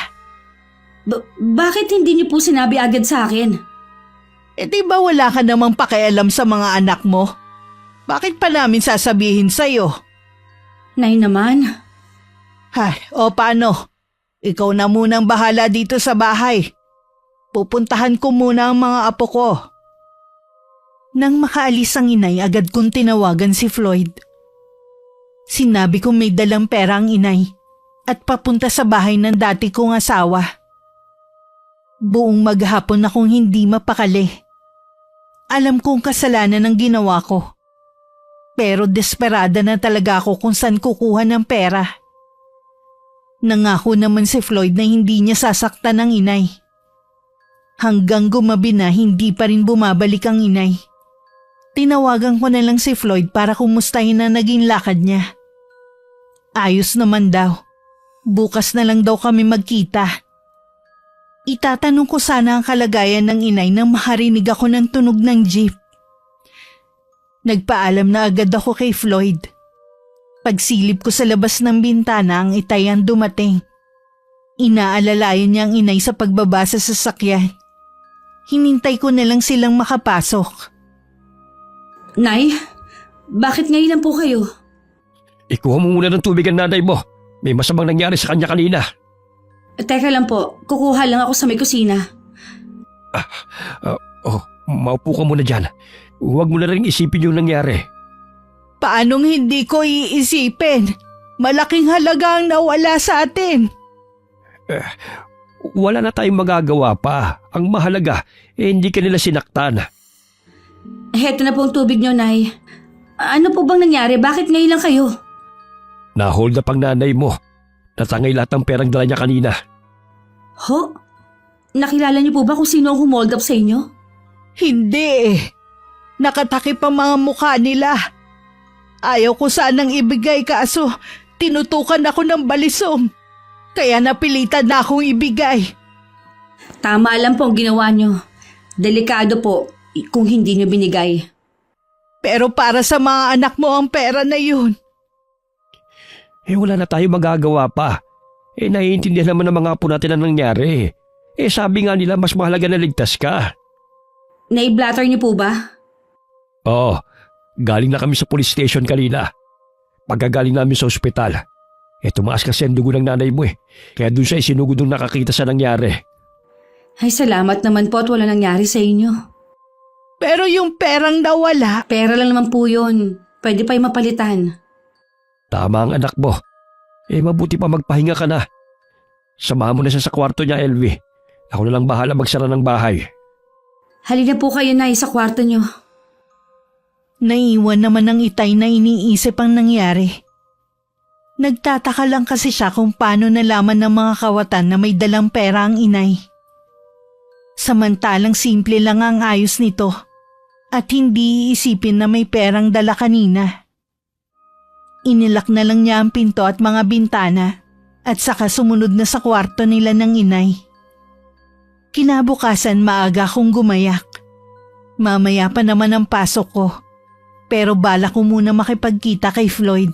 [SPEAKER 2] Bakit hindi niyo po sinabi agad sa akin?
[SPEAKER 3] Eh di ba wala ka namang pakialam sa mga anak mo? Bakit pa namin sasabihin sa'yo?
[SPEAKER 2] Nay naman.
[SPEAKER 3] Ay, o paano? Ikaw na munang bahala dito sa bahay. Pupuntahan ko muna ang mga apo ko. Nang makaalis ang inay, agad kong tinawagan si Floyd. Sinabi kong may dalang pera ang inay at papunta sa bahay ng dati kong asawa. Buong maghapon akong hindi mapakali. Alam kong kasalanan ang ginawa ko. Pero desperada na talaga ako kung saan kukuha ng pera. Nangako naman si Floyd na hindi niya sasaktan ang inay. Hanggang gumabi na hindi pa rin bumabalik ang inay. Tinawagan ko na lang si Floyd para kumustahin na naging lakad niya. Ayos naman daw. Bukas na lang daw kami magkita. Itatanong ko sana ang kalagayan ng inay nang makarinig ako ng tunog ng jeep. Nagpaalam na agad ako kay Floyd. Pagsilip ko sa labas ng bintana, ang itay ang dumating. Inaalalayan niya ang inay sa pagbaba sa sasakyan. Hinintay ko na lang silang makapasok.
[SPEAKER 2] Nay, bakit ngayon lang po kayo?
[SPEAKER 1] Ikuha mo muna ng tubig ang nanay mo. May masamang nangyari sa kanya kanina.
[SPEAKER 2] Teka lang po, kukuha lang ako sa may kusina.
[SPEAKER 1] Maupo ka muna dyan. Huwag mo na rin isipin yung nangyari.
[SPEAKER 3] Paanong hindi ko iisipin? Malaking halaga ang nawala sa atin.
[SPEAKER 1] Wala na tayong magagawa pa. Ang mahalaga, hindi ka nila sinaktan.
[SPEAKER 2] Heto na po ang tubig niyo, Nay. Ano po bang nangyari? Bakit ngayon lang kayo?
[SPEAKER 1] Na-hold up ang nanay mo. Natangay lahat ng perang dala niya kanina.
[SPEAKER 2] Ho? Nakilala niyo po ba kung sino ang humold up sa inyo?
[SPEAKER 3] Hindi. Nakatakip ang mga mukha nila. Ayaw ko sanang ibigay kaso tinutukan ako ng balisong. Kaya napilitan na akong ibigay.
[SPEAKER 2] Tama lang po ang ginawa niyo. Delikado po kung hindi niyo binigay.
[SPEAKER 3] Pero para sa mga anak mo ang pera na yun.
[SPEAKER 1] Wala na tayo magagawa pa. Naiintindihan naman ng mga apo natin ang nangyari. Sabi nga nila mas mahalaga na ligtas ka.
[SPEAKER 2] Naiblatter niyo po ba?
[SPEAKER 1] Oo, galing na kami sa police station kanina. Pagkagaling namin sa ospital. Tumaas kasi ang dugo ng nanay mo Kaya dun siya isinugod nung nakakita sa nangyari.
[SPEAKER 2] Ay, salamat naman po at wala nangyari sa inyo.
[SPEAKER 3] Pero yung perang nawala.
[SPEAKER 2] Pera lang naman po yun. Pwede pa yung mapalitan.
[SPEAKER 1] Tama ang anak mo. Mabuti pa magpahinga ka na. Samahan mo na siya sa kwarto niya, LV. Ako na lang bahala magsara ng bahay.
[SPEAKER 2] Halina po kayo, Nay, sa kwarto niyo.
[SPEAKER 3] Naiwan naman ng itay na iniisip ang nangyari. Nagtataka lang kasi siya kung paano nalaman ng mga kawatan na may dalang pera ang inay. Samantalang simple lang ang ayos nito at hindi iisipin na may perang dala kanina. Inilak na lang niya ang pinto at mga bintana at saka sumunod na sa kwarto nila ng inay. Kinabukasan maaga kong gumayak. Mamaya pa naman ang pasok ko. Pero bala ko muna makipagkita kay Floyd.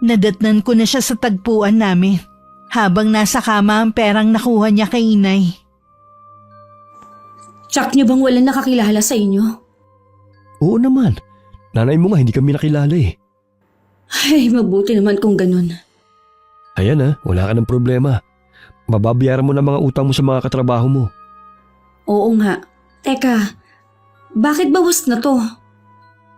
[SPEAKER 3] Nadatnan ko na siya sa tagpuan namin habang nasa kama ang perang nakuha niya kay inay.
[SPEAKER 2] Tsak niyo bang walang nakakilala sa inyo?
[SPEAKER 1] Oo naman. Nanay mo nga hindi kami nakilala
[SPEAKER 2] Ay, mabuti naman kung ganun.
[SPEAKER 1] Ayan wala ka ng problema. Mababayaran mo na mga utang mo sa mga katrabaho mo.
[SPEAKER 2] Oo nga. Teka, bakit bawas na to?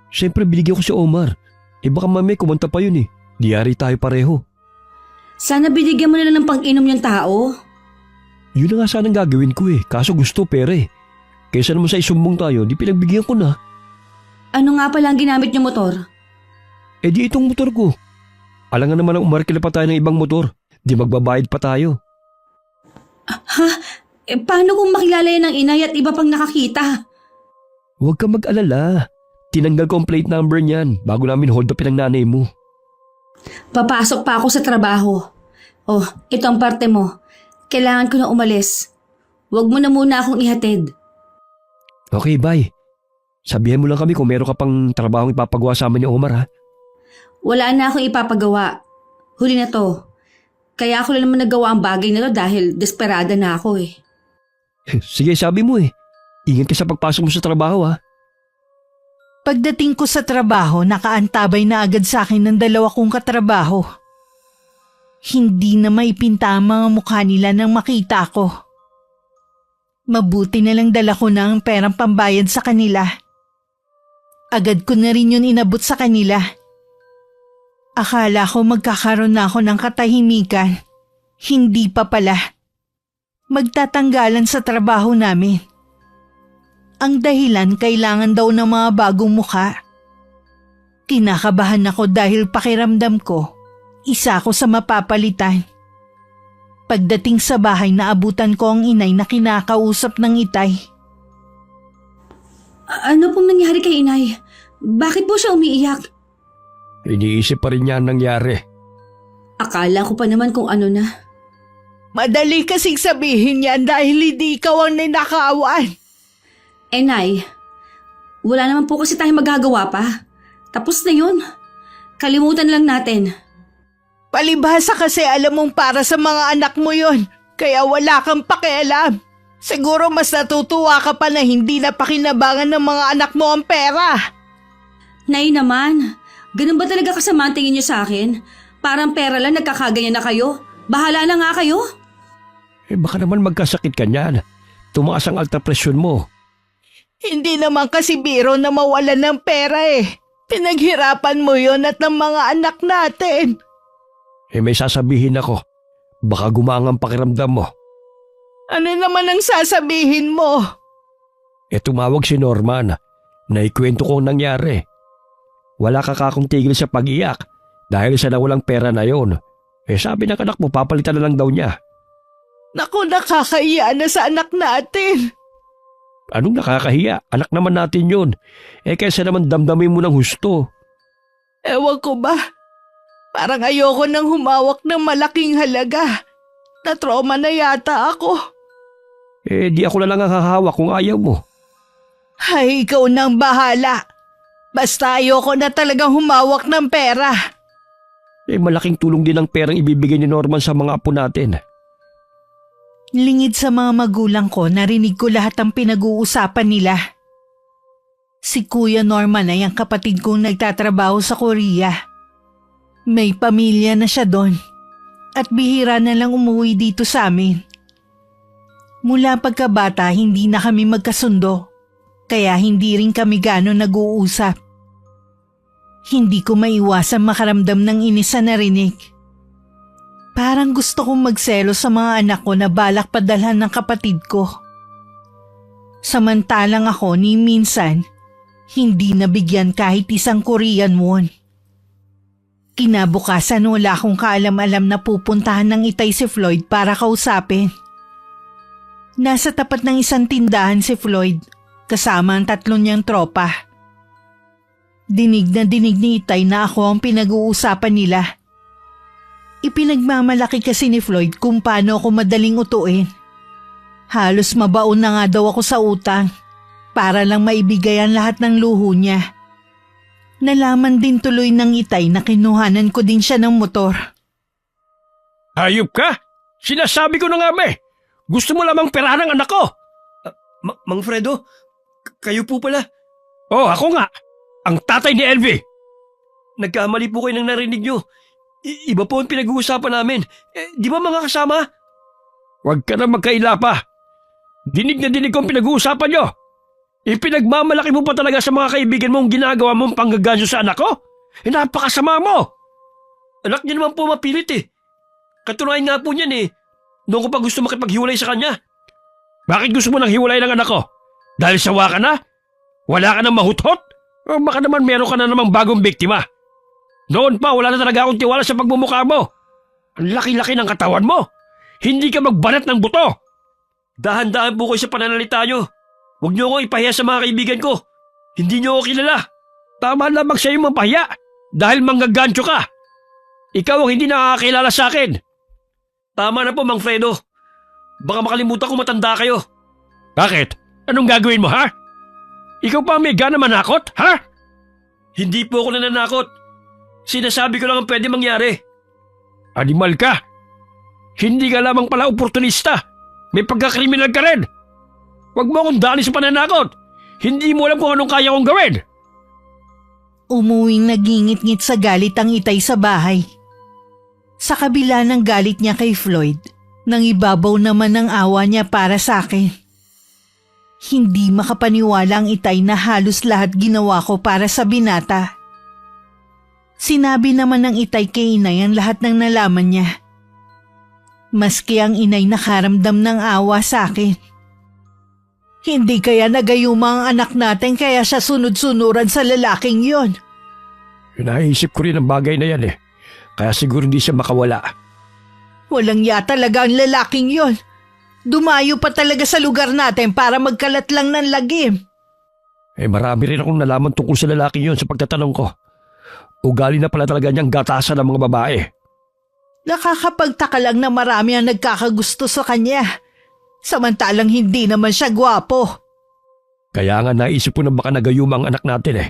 [SPEAKER 1] Siyempre binigyan ko si Omar. Baka mamay kumanta pa yun Diyari tayo pareho.
[SPEAKER 2] Sana binigyan mo na lang ng pang-inom yung tao.
[SPEAKER 1] Yun na nga sanang gagawin ko kaso gusto pere. Kaysa naman sa isumbong tayo, di pinagbigyan ko na.
[SPEAKER 2] Ano nga pala ang ginamit yung motor?
[SPEAKER 1] Di itong motor ko. Alangan naman ang umarkila pa tayo ng ibang motor. Di magbabayad pa tayo.
[SPEAKER 2] Ha? Paano kung makilala yan ng inay at iba pang nakakita?
[SPEAKER 1] Huwag ka mag-alala. Tinanggal ko ang plate number niyan bago namin hold upin ang nanay mo.
[SPEAKER 2] Papasok pa ako sa trabaho. Oh, ito ang parte mo. Kailangan ko na umalis. Huwag mo na muna akong ihatid.
[SPEAKER 1] Okay, bye. Sabihan mo lang kami kung meron ka pang trabahong ipapagawa sa amin ni Omar, ha?
[SPEAKER 2] Wala na akong ipapagawa. Huli na to. Kaya ako lang naman nagawa ang bagay na to dahil desperada na ako eh.
[SPEAKER 1] Sige, sabi mo eh. Ingat ka sa pagpasok mo sa trabaho, ha?
[SPEAKER 3] Pagdating ko sa trabaho, nakaantabay na agad sa akin ng dalawa kong katrabaho. Hindi na maipinta ang mga mukha nila nang makita ko. Mabuti na lang dala ko na ang perang pambayad sa kanila. Agad ko na rin yun inabot sa kanila. Akala ko magkakaroon na ako ng katahimikan. Hindi pa pala. Magtatanggalan sa trabaho namin. Ang dahilan kailangan daw ng mga bagong mukha. Kinakabahan ako dahil pakiramdam ko, isa ako sa mapapalitan. Pagdating sa bahay, naabutan ko ang inay na kinakausap ng itay.
[SPEAKER 2] Ano pong nangyari kay inay? Bakit po siya umiiyak?
[SPEAKER 1] Iniisip pa rin niya ang nangyari.
[SPEAKER 2] Akala ko pa naman kung ano na.
[SPEAKER 3] Madali kasing sabihin yan dahil hindi ikaw ang ninakawan.
[SPEAKER 2] Nay, wala naman po kasi tayong magagawa pa. Tapos na yun. Kalimutan lang natin.
[SPEAKER 3] Palibhasa kasi alam mong para sa mga anak mo yon, kaya wala kang pakialam. Siguro mas natutuwa ka pa na hindi na pakinabangan ng mga anak mo ang pera.
[SPEAKER 2] Nay naman, ganun ba talaga kasama ang tingin niyo sa akin? Parang pera lang nagkakaganyan na kayo. Bahala na nga kayo.
[SPEAKER 1] Baka naman magkasakit ka niyan. Tumaas ang alta presyon mo.
[SPEAKER 3] Hindi naman kasi biro na mawalan ng pera eh. Pinaghirapan mo yon at ng mga anak natin.
[SPEAKER 1] May sasabihin ako. Baka gumangang pakiramdam mo.
[SPEAKER 3] Ano naman ang sasabihin mo?
[SPEAKER 1] Tumawag si Norman. Naikwento ko ang nangyari. Wala ka kakong tigil sa pag-iyak dahil sa nawalang pera na yon. Sabi ng anak mo, papalitan na lang daw niya.
[SPEAKER 3] Naku, nakakahiya na sa anak natin.
[SPEAKER 1] Anong nakakahiya? Anak naman natin yun. Kaysa naman damdamin mo ng husto.
[SPEAKER 3] Ewan ko ba? Parang ayoko nang humawak ng malaking halaga. Na-trauma na yata ako.
[SPEAKER 1] Di ako na lang ang hahawak kung ayaw mo.
[SPEAKER 3] Ay, ikaw nang bahala. Basta ayoko na talagang humawak ng pera.
[SPEAKER 1] Malaking tulong din ang perang ibibigay ni Norman sa mga apo natin.
[SPEAKER 3] Lingid sa mga magulang ko, narinig ko lahat ang pinag-uusapan nila. Si Kuya Norman ay ang kapatid kong nagtatrabaho sa Korea. May pamilya na siya doon at bihira na lang umuwi dito sa amin. Mula pagkabata, hindi na kami magkasundo, kaya hindi rin kami gano'n nag-uusap. Hindi ko maiwasang makaramdam ng inis sa narinig. Parang gusto kong magselo sa mga anak ko na balak padalhan ng kapatid ko. Samantalang ako ni minsan, hindi nabigyan kahit isang Korean won. Kinabukasan wala akong kaalam-alam na pupuntahan ng itay si Floyd para kausapin. Nasa tapat ng isang tindahan si Floyd, kasama ang 3 niyang tropa. Dinig na dinig ni itay na ako ang pinag-uusapan nila. Ipinagmamalaki kasi ni Floyd kung paano ako madaling utuin. Halos mabaon na nga daw ako sa utang para lang maibigay ang lahat ng luho niya. Nalaman din tuloy ng itay na kinuhanan ko din siya ng motor.
[SPEAKER 1] Hayop ka? Sinasabi ko na nga gusto mo lamang perahan ng anak ko.
[SPEAKER 4] Mang Fredo, kayo po pala.
[SPEAKER 1] Oh, ako nga. Ang tatay ni Elvie.
[SPEAKER 4] Nagkamali po kayo nang narinig nyo. Iba po ang pinag-uusapan namin. Di ba mga kasama?
[SPEAKER 1] Huwag ka na magkaila pa. Dinig na dinig ko ang pinag-uusapan nyo. Ipinagmamalaki mo pa talaga sa mga kaibigan mong ginagawa mong panggaganyo sa anak ko? Napakasama mo.
[SPEAKER 4] Anak niya naman po mapilit eh. Katunayan nga po niyan eh. Noon ko pa gusto makipaghiwalay sa kanya.
[SPEAKER 1] Bakit gusto mo nang hiwalay ng anak ko? Dahil sawa ka na? Wala ka nang mahuthot? O baka naman meron ka na namang bagong biktima? Noon pa wala na talaga akong tiwala sa pagmumukha mo. Ang laki-laki ng katawan mo. Hindi ka magbanat ng buto.
[SPEAKER 4] Dahan-dahan po kayo sa pananalita nyo. Huwag niyo ako ipahiya sa mga kaibigan ko. Hindi niyo ako kilala. Tama lamang sa'yo mapahiya dahil manggagancho ka. Ikaw ang hindi nakakakilala sa akin. Tama na po, Mang Fredo. Baka makalimutan ko matanda kayo. Bakit? Anong gagawin mo, ha? Ikaw pa ang may gana manakot, ha? Hindi po ako nananakot. Sinasabi ko lang ang pwede mangyari. Animal ka. Hindi ka lamang pala oportunista. May pagkakriminal ka rin. Huwag mo akong dali sa pananakot. Hindi mo alam kung anong kaya kong gawin.
[SPEAKER 3] Umuwing nagingit-ngit sa galit ang Itay sa bahay. Sa kabila ng galit niya kay Floyd, nang ibabaw naman ang awa niya para sa akin. Hindi makapaniwala ang Itay na halos lahat ginawa ko para sa binata. Sinabi naman ng Itay kay Inay ang lahat ng nalaman niya. Maski ang Inay nakaramdam ng awa sa akin. Hindi kaya nagayuma ang anak natin kaya siya sunod-sunuran sa lalaking yon.
[SPEAKER 1] Naisip ko rin ang bagay na yan eh. Kaya siguro hindi siya makawala.
[SPEAKER 3] Walang ya talaga ang lalaking yon. Dumayo pa talaga sa lugar natin para magkalat lang ng lagim.
[SPEAKER 1] Marami rin akong nalaman tungkol sa lalaking yon sa pagtatanong ko. Ugali na pala talaga niyang gatasan ng mga babae.
[SPEAKER 3] Nakakapagtaka lang na marami ang nagkakagusto sa kanya. Samantalang hindi naman siya gwapo.
[SPEAKER 1] Kaya nga naisip ko na baka nagayuma ang anak natin eh.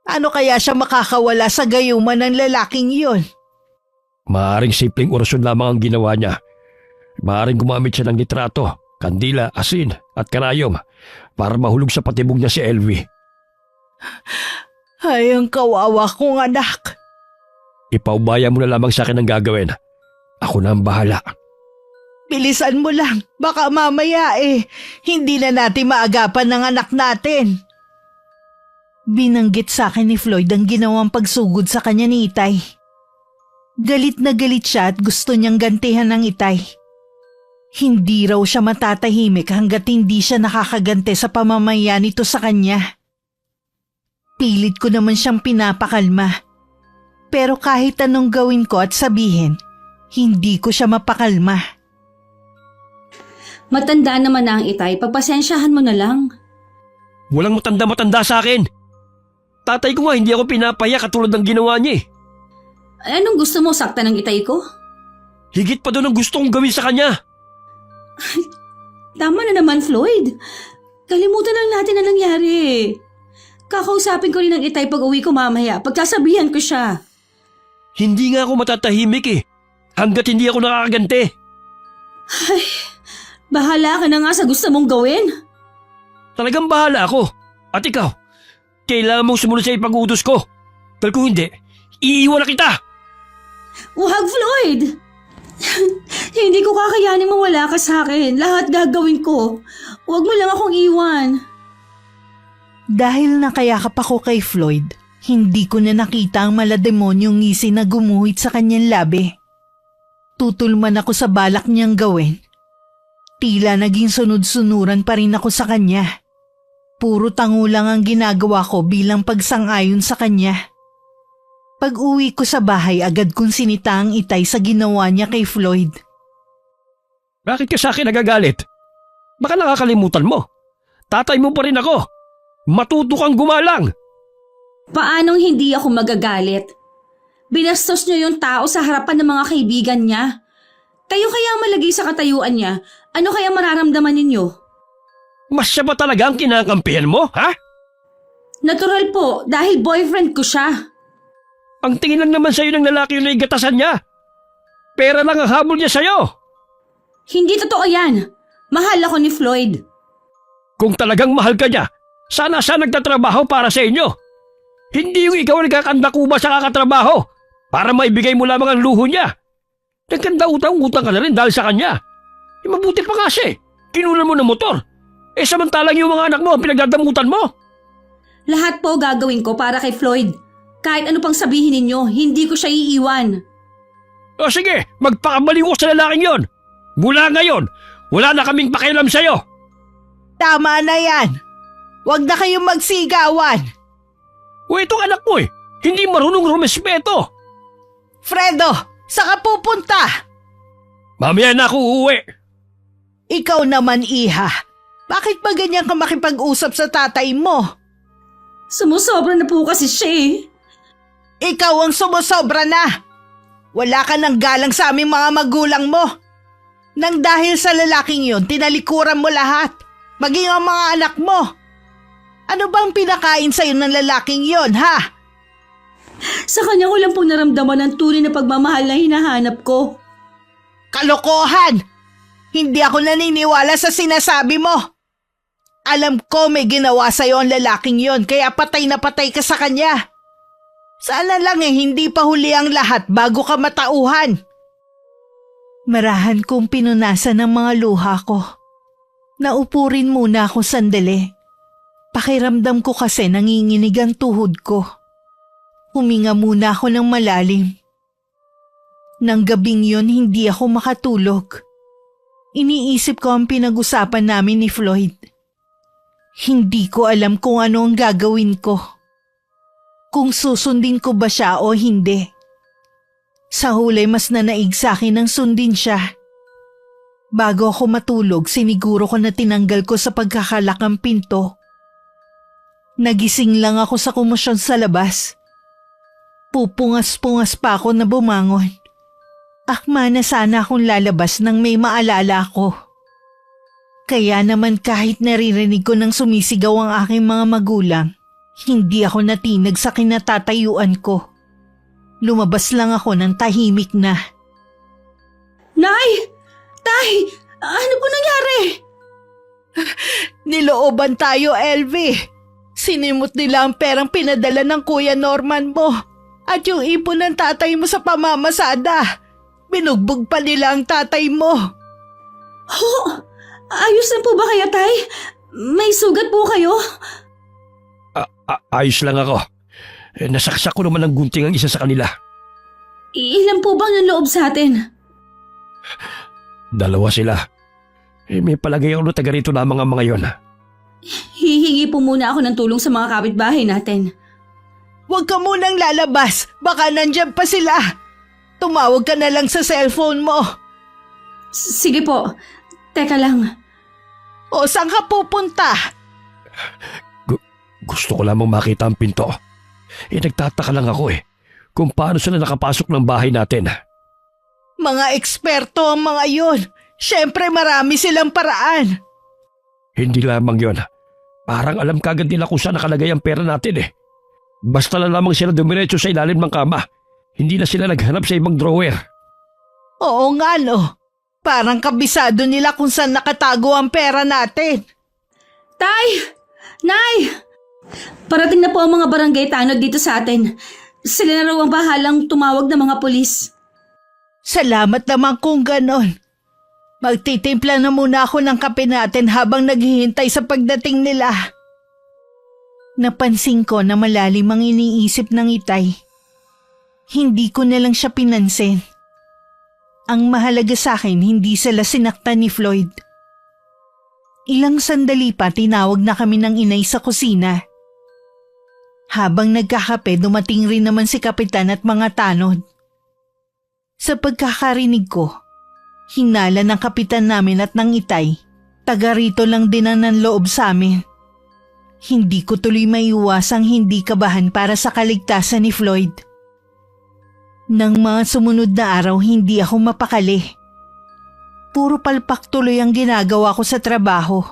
[SPEAKER 3] Ano kaya siya makakawala sa gayuman ng lalaking yon?
[SPEAKER 1] Maaring simpleng orasyon lamang ang ginawa niya. Maaring gumamit siya ng litrato, kandila, asin at karayom para mahulog sa patibong niya si Elvie.
[SPEAKER 3] Ay, ang kawawa kong anak.
[SPEAKER 1] Ipaubaya mo na lamang sa akin ang gagawin. Ako na ang bahala.
[SPEAKER 3] Bilisan mo lang, baka mamaya hindi na natin maagapan ng anak natin. Binanggit sa akin ni Floyd ang ginawang pagsugod sa kanya ni Itay. Galit na galit siya at gusto niyang gantihan ng Itay. Hindi raw siya matatahimik hanggat hindi siya nakakagante sa pamamayan nito sa kanya. Pilit ko naman siyang pinapakalma. Pero kahit anong gawin ko at sabihin, hindi ko siya mapakalma.
[SPEAKER 2] Matanda naman na ang Itay, pagpasensyahan mo na lang.
[SPEAKER 4] Walang matanda-matanda sa akin. Tatay ko nga hindi ako pinapaya katulad ng ginawa niya eh.
[SPEAKER 2] Anong gusto mo, sakta ng Itay ko?
[SPEAKER 4] Higit pa doon ang gusto kong gawin sa kanya.
[SPEAKER 2] Tama na naman, Floyd. Kalimutan lang natin na nangyari. Kakausapin ko rin ng Itay pag uwi ko mamaya. Pagsasabihan ko siya.
[SPEAKER 4] Hindi nga ako matatahimik eh. Hanggat hindi ako nakakagante.
[SPEAKER 2] Ay, bahala ka na nga sa gusto mong gawin.
[SPEAKER 4] Talagang bahala ako. At ikaw, kailangan mong sumunod sa ipag-utos ko. Dahil kung hindi, iiwan na kita.
[SPEAKER 2] Wag, Floyd! Hindi ko kakayanin mawala ka sa akin. Lahat gagawin ko. Huwag mo lang akong iwan.
[SPEAKER 3] Dahil nakayakap ako kay Floyd, hindi ko na nakita ang malademonyong ngisi na gumuhit sa kanyang labi. Tutulman ako sa balak niyang gawin. Tila naging sunod-sunuran pa rin ako sa kanya. Puro tango lang ang ginagawa ko bilang pagsang-ayon sa kanya. Pag-uwi ko sa bahay, agad kong sinita ang Itay sa ginawa niya kay Floyd.
[SPEAKER 1] Bakit ka sa akin nagagalit? Baka nakakalimutan mo. Tatay mo pa rin ako. Matuto kang gumalang.
[SPEAKER 2] Paanong hindi ako magagalit? Binastos niyo yung tao sa harapan ng mga kaibigan niya. Kayo kaya malagay sa katayuan niya, ano kaya mararamdaman ninyo?
[SPEAKER 1] Mas siya ba talaga ang kinakampihan mo, ha?
[SPEAKER 2] Natural po, dahil boyfriend ko siya.
[SPEAKER 1] Ang tingin lang naman sa'yo ng lalaki yun ay gatasan niya. Pera lang ang habol niya sa'yo.
[SPEAKER 2] Hindi totoo yan. Mahal ako ni Floyd.
[SPEAKER 1] Kung talagang mahal ka niya, sana siya nagtatrabaho para sa inyo. Hindi yung ikaw ang nagkakandakuba sa kakatrabaho para maibigay mo lamang ang luho niya. Nagkanda utang-utang ka na rin dahil sa kanya. Mabuti pa kasi, kinunan mo ng motor. Samantalang yung mga anak mo ang pinagdadamutan mo.
[SPEAKER 2] Lahat po gagawin ko para kay Floyd. Kahit ano pang sabihin ninyo, hindi ko siya iiwan.
[SPEAKER 1] O sige, magpakabaliw ko sa lalaking yon. Mula ngayon, wala na kaming pakialam sa'yo.
[SPEAKER 3] Tama na yan! Huwag na kayong magsigawan!
[SPEAKER 1] O itong anak mo hindi marunong rumespeto.
[SPEAKER 3] Fredo, saan ka pupunta?
[SPEAKER 1] Mamaya na ako uuwi.
[SPEAKER 3] Ikaw naman, iha. Bakit ba ganyan ka makipag-usap sa tatay mo?
[SPEAKER 2] Sumusobra na po kasi siya eh.
[SPEAKER 3] Ikaw ang sumusobra na. Wala ka ng galang sa aming mga magulang mo. Nang dahil sa lalaking yon, tinalikuran mo lahat. Maging ang mga anak mo. Ano bang pinakain sa'yo ng lalaking yon, ha?
[SPEAKER 2] Sa kanya ko lang po naramdaman ang tunay na pagmamahal na hinahanap ko.
[SPEAKER 3] Kalokohan! Hindi ako naniniwala sa sinasabi mo. Alam ko may ginawa sa'yo ang lalaking yon, kaya patay na patay ka sa kanya. Sana lang hindi pa huli ang lahat bago ka matauhan. Marahan kong pinunasan ang mga luha ko. Naupo rin muna ako sandali. Pakiramdam ko kasi nanginginig ang tuhod ko. Huminga muna ako ng malalim. Nang gabing yun, hindi ako makatulog. Iniisip ko ang pinag-usapan namin ni Floyd. Hindi ko alam kung ano ang gagawin ko. Kung susundin ko ba siya o hindi. Sa huli mas nanaig sa akin ang sundin siya. Bago ako matulog, siniguro ko na tinanggal ko sa pagkakalak ang pinto. Nagising lang ako sa komosyon sa labas. Pupungas-pungas pa ako na bumangon. Akma na sana akong lalabas nang may maalala ako. Kaya naman kahit naririnig ko nang sumisigaw ang aking mga magulang, hindi ako natinag sa kinatatayuan ko. Lumabas lang ako ng tahimik na.
[SPEAKER 2] Nay! Tay! Ano po nangyari?
[SPEAKER 3] Nilooban tayo, LV. Sinimot nila ang perang pinadala ng Kuya Norman mo at yung ipon ng tatay mo sa pamamasada. Binugbog pa nila ang tatay mo.
[SPEAKER 2] Ho! Ayos na po ba kaya, Tay? May sugat po kayo?
[SPEAKER 1] Ayos lang ako. Nasaksak ko naman ng gunting ang isa sa kanila.
[SPEAKER 2] Ilan po bang ang loob sa atin?
[SPEAKER 1] 2 sila. May palagay ako na taga rito lamang ang mga yon.
[SPEAKER 2] Hihingi po muna ako ng tulong sa mga kapitbahay natin.
[SPEAKER 3] Huwag ka munang lalabas. Baka nandyan pa sila. Tumawag ka na lang sa cellphone mo.
[SPEAKER 2] Sige po. Teka lang.
[SPEAKER 3] O saan ka pupunta?
[SPEAKER 1] Gusto ko lamang makita ang pinto. Nagtataka lang ako kung paano sila nakapasok ng bahay natin.
[SPEAKER 3] Mga eksperto ang mga yon. Siyempre marami silang paraan.
[SPEAKER 1] Hindi lamang yon. Parang alam kagad nila kung saan nakalagay ang pera natin. Basta na lamang sila dumiretso sa ilalim ng kama. Hindi na sila naghanap sa ibang drawer.
[SPEAKER 3] Oo nga no. Parang kabisado nila kung saan nakatago ang pera natin.
[SPEAKER 2] Tay! Nay! Parating na po ang mga barangay tanod dito sa atin. Sila na raw ang bahalang tumawag ng mga pulis.
[SPEAKER 3] Salamat naman kung ganon. Magtitimpla na muna ako ng kape natin habang naghihintay sa pagdating nila. Napansin ko na malalim ang iniisip ng Itay. Hindi ko na lang siya pinansin. Ang mahalaga sa akin, hindi sila sinaktan ni Floyd. Ilang sandali pa tinawag na kami ng inay sa kusina. Habang nagkakape, dumating rin naman si Kapitan at mga tanod. Sa pagkakarinig ko, hinala ng kapitan namin at ng Itay, taga rito lang din ang nanloob sa amin. Hindi ko tuloy maiiwasang hindi kabahan para sa kaligtasan ni Floyd. Nang mga sumunod na araw, hindi ako mapakali. Puro palpak tuloy ang ginagawa ko sa trabaho.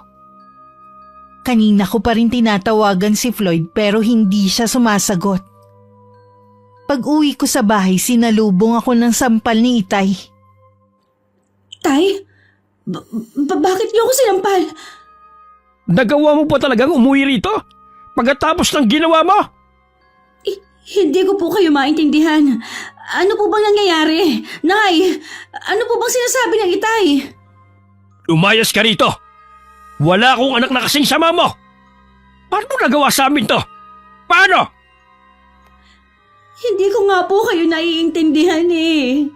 [SPEAKER 3] Kanina ko pa rin tinatawagan si Floyd pero hindi siya sumasagot. Pag-uwi ko sa bahay, sinalubong ako ng sampal ni Itay.
[SPEAKER 2] Tay? Bakit niyo ako sinampal?
[SPEAKER 1] Nagawa mo pa talagang umuwi rito? Pagkatapos ng ginawa mo?
[SPEAKER 2] Hindi ko po kayo maintindihan. Ano po bang nangyayari? Nay, ano po bang sinasabi ng Itay?
[SPEAKER 1] Umayas ka rito. Wala akong anak na kasing sama mo. Paano mo nagawa sa amin to? Paano?
[SPEAKER 2] Hindi ko nga po kayo naiintindihan eh.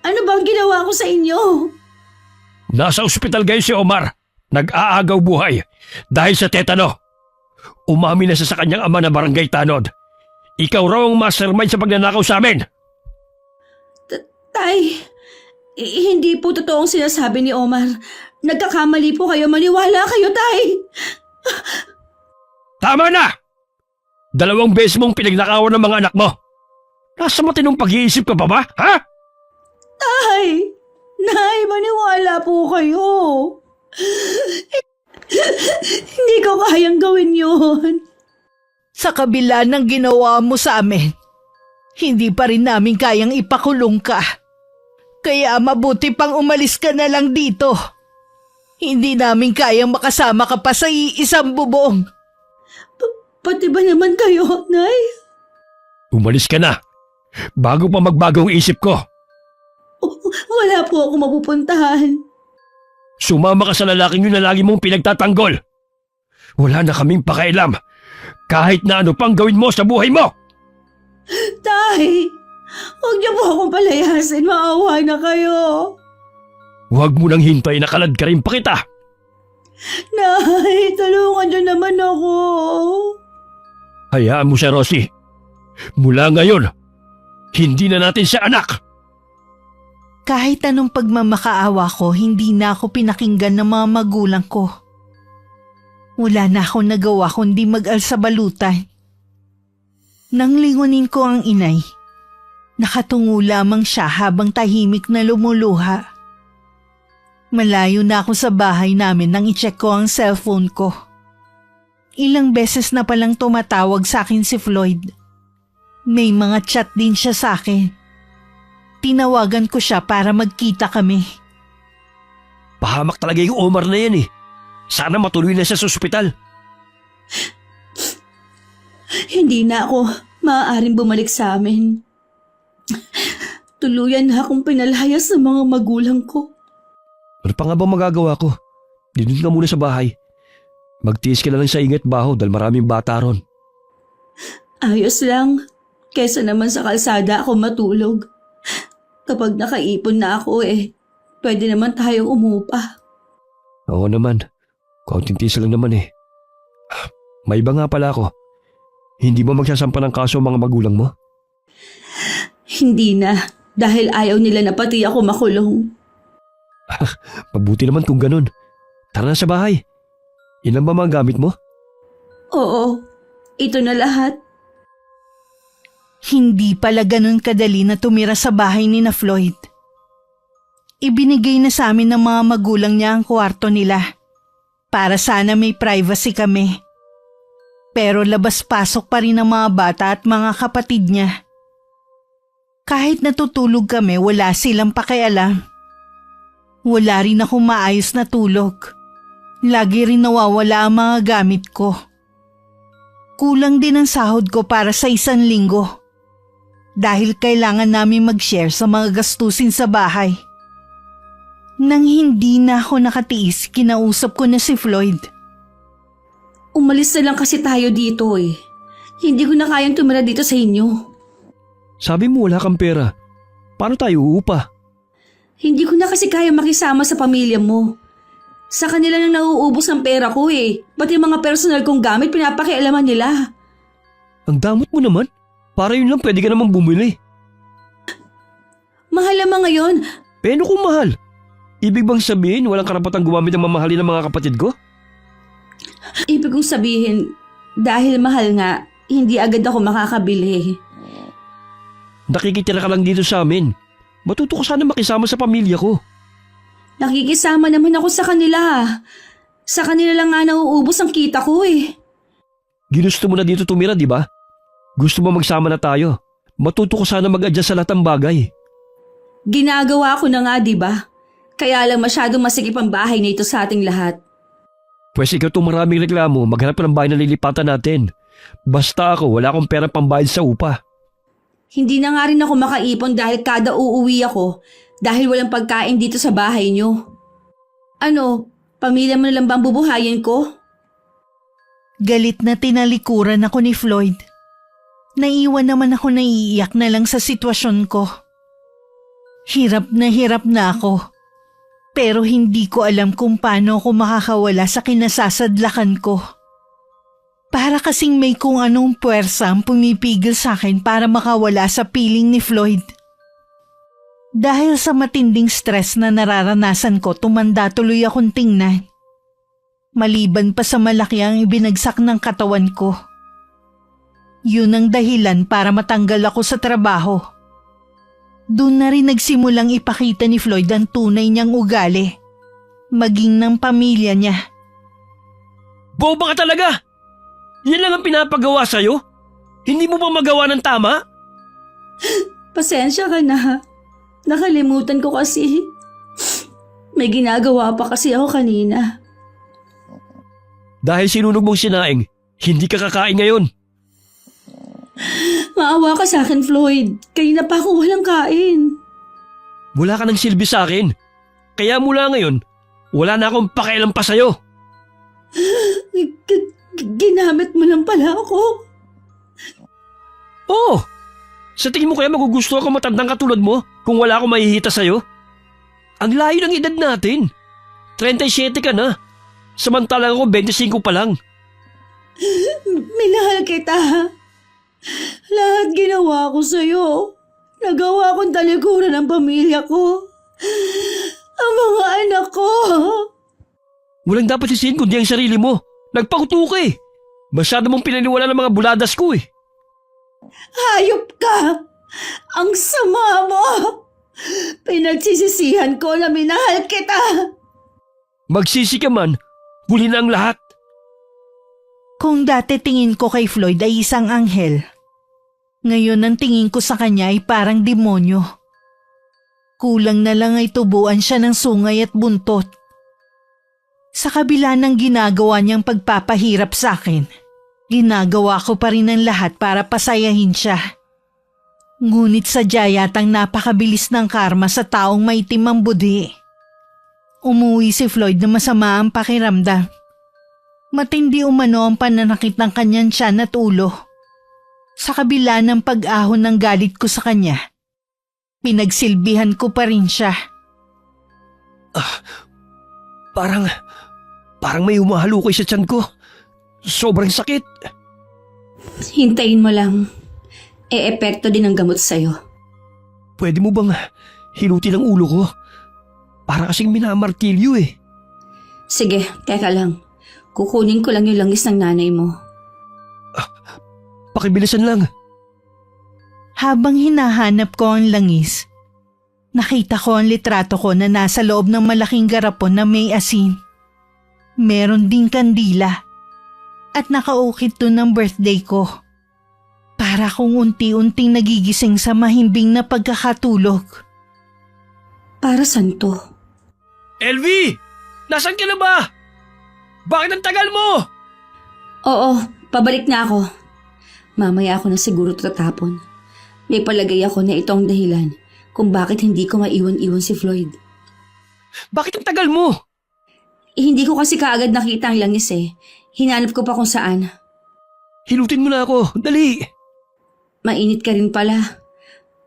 [SPEAKER 2] Ano bang ginawa ko sa inyo?
[SPEAKER 1] Nasa ospital ngayon si Omar. Nag-aagaw buhay dahil sa tetano. Umamin na sa kanyang ama na barangay tanod. Ikaw raw ang mastermind sa pagnanakaw sa amin.
[SPEAKER 2] Tay, hindi po totoong sinasabi ni Omar Nagkakamali po kayo. Maniwala kayo, Tay.
[SPEAKER 4] Tama na! 2 beses mong pinagnakawan ng mga anak mo. Nasa matinong pag-iisip ka pa ba, ha?
[SPEAKER 2] Tay! Nay, maniwala po kayo. Hindi ko kayang gawin yun.
[SPEAKER 3] Sa kabila ng ginawa mo sa amin, hindi pa rin namin kayang ipakulong ka. Kaya mabuti pang umalis ka na lang dito. Hindi namin kayang makasama ka pa sa iisang bubong.
[SPEAKER 2] Pati ba naman kayo, Nay?
[SPEAKER 4] Umalis ka na. Bago pa magbago ang isip ko.
[SPEAKER 2] Wala po ako mapupuntahan.
[SPEAKER 4] Sumama ka sa lalaking yun na lagi mong pinagtatanggol. Wala na kaming pakialam. Kahit na ano pang gawin mo sa buhay mo.
[SPEAKER 2] Tay! Huwag niyo po akong palayasin. Maawa na kayo.
[SPEAKER 4] Huwag mo nang hintay na kalad ka rin pa kita.
[SPEAKER 2] Nay, tulungan niyo naman ako.
[SPEAKER 4] Hayaan mo siya, Rosie. Mula ngayon, hindi na natin siya anak.
[SPEAKER 3] Kahit anong pagmamakaawa ko, hindi na ako pinakinggan ng mga magulang ko. Wala na akong nagawa kundi mag-alsabalutan. Nang lingunin ko ang inay, nakatungo lamang siya habang tahimik na lumuluha. Malayo na ako sa bahay namin nang i-check ko ang cellphone ko. Ilang beses na palang tumatawag sa akin si Floyd. May mga chat din siya sa akin. Tinawagan ko siya para magkita kami.
[SPEAKER 4] Pahamak talaga yung Omar na yan eh. Sana matuloy na siya sa ospital.
[SPEAKER 2] Hindi na ako maaaring bumalik sa amin. Tuluyan na akong pinalayas sa mga magulang ko.
[SPEAKER 4] Ano pa nga ba magagawa ko? Dito ka muna sa bahay. Magtiis ka na lang sa ingat baho dahil maraming bata ron.
[SPEAKER 2] Ayos lang. Kesa naman sa kalsada ako matulog. Kapag nakaipon na ako pwede naman tayong umupa.
[SPEAKER 4] Oo naman. Kaunting tiis lang naman eh. May iba nga pala ako. Hindi ba magsasampa ng kaso ang mga magulang mo?
[SPEAKER 2] Hindi na. Dahil ayaw nila na pati ako makulong.
[SPEAKER 4] Mabuti naman kung ganun. Tara na sa bahay. Ilan ba mga gamit mo?
[SPEAKER 2] Oo. Ito na lahat.
[SPEAKER 3] Hindi pala ganun kadali na tumira sa bahay ni na Floyd. Ibinigay na sa amin ng mga magulang niya ang kwarto nila para sana may privacy kami. Pero labas-pasok pa rin ang mga bata at mga kapatid niya. Kahit natutulog kami, wala silang pakialam. Wala rin akong maayos na tulog. Lagi rin nawawala ang mga gamit ko. Kulang din ang sahod ko para sa 1 linggo. Dahil kailangan namin mag-share sa mga gastusin sa bahay. Nang hindi na ako nakatiis, kinausap ko na si Floyd.
[SPEAKER 2] Umalis na lang kasi tayo dito eh. Hindi ko na kayang tumira dito sa inyo.
[SPEAKER 4] Sabi mo wala kang pera. Paano tayo uupa?
[SPEAKER 2] Hindi ko na kasi kaya makisama sa pamilya mo. Sa kanila na nauubos ang pera ko eh. Pati mga personal kong gamit pinapakialaman nila.
[SPEAKER 4] Ang damot mo naman. Para yun lang pwede ka namang bumili.
[SPEAKER 2] Mahal naman ngayon.
[SPEAKER 4] Pero kung mahal. Ibig bang sabihin walang karapatang gumamit ng mamahalin ng mga kapatid ko?
[SPEAKER 2] Ibig kong sabihin, dahil mahal nga, hindi agad ako makakabili.
[SPEAKER 4] Nakikitira ka lang dito sa amin. Matuto ko sana makisama sa pamilya ko.
[SPEAKER 2] Nakikisama naman ako sa kanila. Sa kanila lang nga nauubos ang kita ko eh.
[SPEAKER 4] Ginusto mo na dito tumira, di ba? Gusto mo magsama na tayo. Matuto ko sana mag-adjust sa lahat ng bagay.
[SPEAKER 2] Ginagawa ko na nga, di ba? Kaya lang masyadong masikip ang bahay na ito sa ating lahat.
[SPEAKER 4] Pwes ikaw itong maraming reklamo, maghanap ka ng bahay na lilipatan natin. Basta ako, wala akong pera pambayad sa upa.
[SPEAKER 2] Hindi na nga rin ako makaipon dahil kada uuwi ako dahil walang pagkain dito sa bahay nyo. Ano, pamilya mo na lang bang bubuhayin ko?
[SPEAKER 3] Galit na tinalikuran ako ni Floyd. Naiwan naman ako naiiyak na lang sa sitwasyon ko. Hirap na ako. Pero hindi ko alam kung paano ako makakawala sa kinasasadlakan ko. Para kasing may kung anong puwersa ang pumipigil sa akin para makawala sa piling ni Floyd. Dahil sa matinding stress na nararanasan ko, tumanda tuloy akong tingnan. Maliban pa sa malaki ang ibinagsak ng katawan ko. Yun ang dahilan para matanggal ako sa trabaho. Doon na rin nagsimulang ipakita ni Floyd ang tunay niyang ugali, maging ng pamilya niya.
[SPEAKER 4] Boba ka talaga! Yan lang ang pinapagawa sa'yo? Hindi mo ba magawa ng tama?
[SPEAKER 2] Pasensya ka na. Nakalimutan ko kasi. May ginagawa pa kasi ako kanina.
[SPEAKER 4] Dahil sinunog mong sinaing, hindi ka kakain ngayon.
[SPEAKER 2] Maawa ka sa akin, Floyd. Kanina pa ako walang kain.
[SPEAKER 4] Wala ka ng silbi sa akin. Kaya mula ngayon, wala na akong pakialam pa sa'yo.
[SPEAKER 2] Ginamit mo lang pala ako.
[SPEAKER 4] Oo! Sa tingin mo kaya magugusto ako matandang katulad mo kung wala akong mahihita sa'yo? Ang layo ng edad natin. 37 ka na. Samantalang ako 25 pa lang.
[SPEAKER 2] Minahal kita. Lahat ginawa ko sa'yo. Nagawa kong talikuran ng pamilya ko. Ang mga anak ko.
[SPEAKER 4] Walang dapat sisihin kundi ang sarili mo. Nagpakuto ka eh. Masyado mong pinaniwala ng mga buladas ko eh.
[SPEAKER 2] Hayop ka! Ang sama mo! Pinagsisisihan ko na minahal kita!
[SPEAKER 4] Magsisi ka man, huli na ang lahat.
[SPEAKER 3] Kung dati tingin ko kay Floyd ay isang anghel, ngayon ang tingin ko sa kanya ay parang demonyo. Kulang na lang ay tubuan siya ng sungay at buntot. Sa kabila ng ginagawa niyang pagpapahirap sa akin, ginagawa ko pa rin ang lahat para pasayahin siya. Ngunit sadya yatang napakabilis ng karma sa taong maitim ang budi. Umuwi si Floyd na masama ang pakiramdam. Matindi umano ang pananakit ng kanyang tiyan at ulo. Sa kabila ng pag-ahon ng galit ko sa kanya, pinagsilbihan ko pa rin siya.
[SPEAKER 4] Parang may humahalukoy sa tiyan ko. Sobrang sakit.
[SPEAKER 2] Hintayin mo lang. E-epekto din ang gamot sa'yo.
[SPEAKER 4] Pwede mo bang hilutin ang ulo ko? Para kasing minamartilyo eh.
[SPEAKER 2] Sige, teka lang. Kukunin ko lang yung langis ng nanay mo.
[SPEAKER 4] Pakibilisan lang.
[SPEAKER 3] Habang hinahanap ko ang langis, nakita ko ang litrato ko na nasa loob ng malaking garapon na may asin. Meron ding kandila at nakaukit doon ang birthday ko. Para kong unti-unting nagigising sa mahimbing na pagkakatulog.
[SPEAKER 2] Para saan to?
[SPEAKER 4] LV! Nasaan ka na ba? Bakit ang tagal mo?
[SPEAKER 2] Oo, pabalik na ako. Mamaya ako na siguro tatapon. May palagay ako na ito ang dahilan kung bakit hindi ko maiwan-iwan si Floyd.
[SPEAKER 4] Bakit ang tagal mo?
[SPEAKER 2] Hindi ko kasi kaagad nakita ang langis eh. Hinanap ko pa kung saan.
[SPEAKER 4] Hilutin mo na ako, dali.
[SPEAKER 2] Mainit ka rin pala.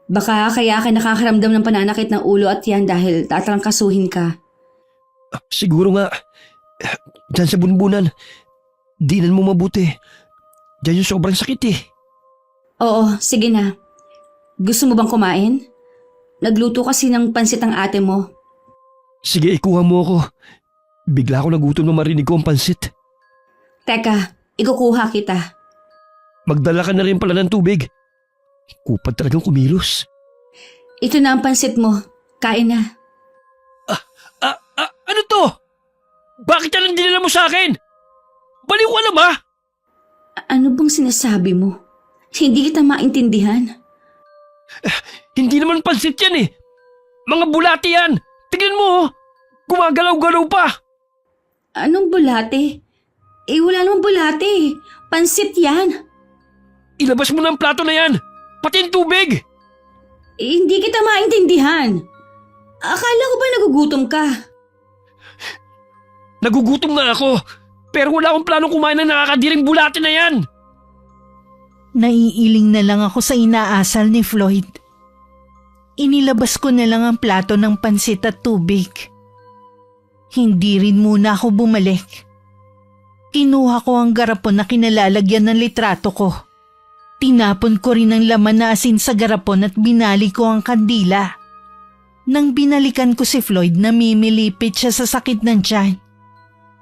[SPEAKER 2] Baka kaya ka nakakaramdam ng pananakit ng ulo at yan dahil tatrangkasuhin ka.
[SPEAKER 4] Siguro nga, dyan sa bunbunan, dinan mo mabuti. Dyan yung sobrang sakit eh.
[SPEAKER 2] Oo, sige na. Gusto mo bang kumain? Nagluto kasi ng pansit ang ate mo.
[SPEAKER 4] Sige, ikuha mo ako. Bigla ako nagutom na marinig ko ang pansit.
[SPEAKER 2] Teka, ikukuha kita.
[SPEAKER 4] Magdala ka na rin pala ng tubig. Kupad talagang kumilos.
[SPEAKER 2] Ito na ang pansit mo. Kain na.
[SPEAKER 4] Ano to? Bakit yan ang dinala mo sa akin? Baliw ka na ba?
[SPEAKER 2] Ano bang sinasabi mo? Hindi kita maintindihan.
[SPEAKER 4] Hindi naman pansit yan eh. Mga bulati yan. Tignan mo oh. Gumagalaw-galaw pa.
[SPEAKER 2] Anong bulate? Wala namang bulate. Pansit yan.
[SPEAKER 4] Ilabas mo na ang plato na yan. Pati yung tubig.
[SPEAKER 2] Hindi kita maintindihan. Akala ko ba nagugutom ka?
[SPEAKER 4] Nagugutom nga ako. Pero wala akong planong kumain ng nakakadiring bulati na yan.
[SPEAKER 3] Naiiling na lang ako sa inaasal ni Floyd. Inilabas ko na lang ang plato ng pansit at tubig. Hindi rin muna ako bumalik. Kinuha ko ang garapon na kinalalagyan ng litrato ko. Tinapon ko rin ang laman na asin sa garapon at binali ko ang kandila. Nang binalikan ko si Floyd, namimilipit siya sa sakit ng tiyan.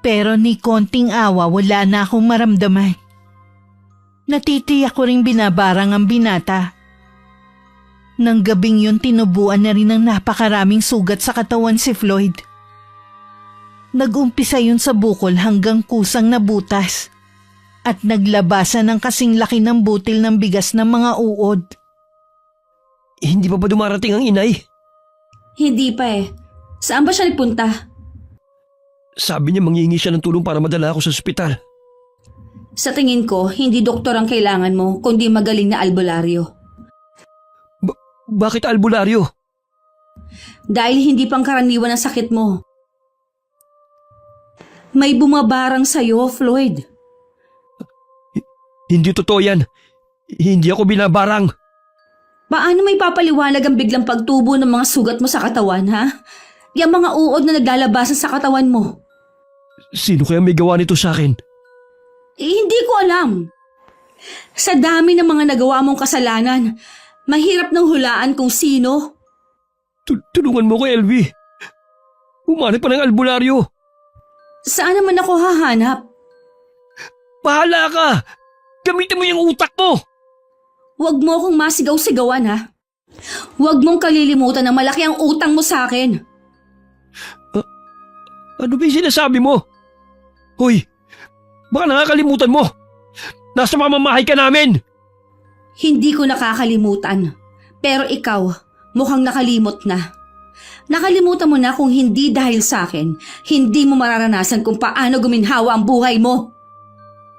[SPEAKER 3] Pero ni konting awa wala na akong maramdaman. Natitiyak ko ring binabarang ang binata. Nang gabing yun tinubuan na rin ng napakaraming sugat sa katawan si Floyd. Nag-umpisa yun sa bukol hanggang kusang nabutas at naglabasan ng kasing laki ng butil ng bigas ng mga uod.
[SPEAKER 1] Hindi pa ba dumarating ang inay?
[SPEAKER 2] Hindi pa eh. Saan ba siya nagpunta?
[SPEAKER 1] Sabi niya manghihingi siya ng tulong para madala ako sa ospital.
[SPEAKER 2] Sa tingin ko, hindi doktor ang kailangan mo, kundi magaling na albularyo.
[SPEAKER 1] Bakit albularyo?
[SPEAKER 2] Dahil hindi pangkaraniwan ang sakit mo. May bumabarang sa'yo, Floyd.
[SPEAKER 1] Hindi totoo yan. Hindi ako binabarang.
[SPEAKER 2] Paano may papaliwanag ang biglang pagtubo ng mga sugat mo sa katawan, ha? Yung mga uod na naglalabasan sa katawan mo.
[SPEAKER 1] Sino kaya may gawa nito sa akin?
[SPEAKER 2] Hindi ko alam. Sa dami ng mga nagawa mong kasalanan, mahirap nang hulaan kung sino.
[SPEAKER 1] Tulungan mo ko, LV. Humanap pa ng albularyo.
[SPEAKER 2] Saan naman ako hahanap?
[SPEAKER 1] Bahala ka! Gamitin mo yung utak mo!
[SPEAKER 2] Huwag mo akong masigaw-sigawan, ha? Huwag mong kalilimutan na malaki ang utang mo sa akin.
[SPEAKER 1] Ano ba yung sinasabi mo? Hoy, baka nakakalimutan mo. Nasa mamamahay ka namin.
[SPEAKER 2] Hindi ko nakakalimutan. Pero ikaw, mukhang nakalimot na. Nakalimutan mo na kung hindi dahil sa akin, hindi mo mararanasan kung paano guminhawa ang buhay mo.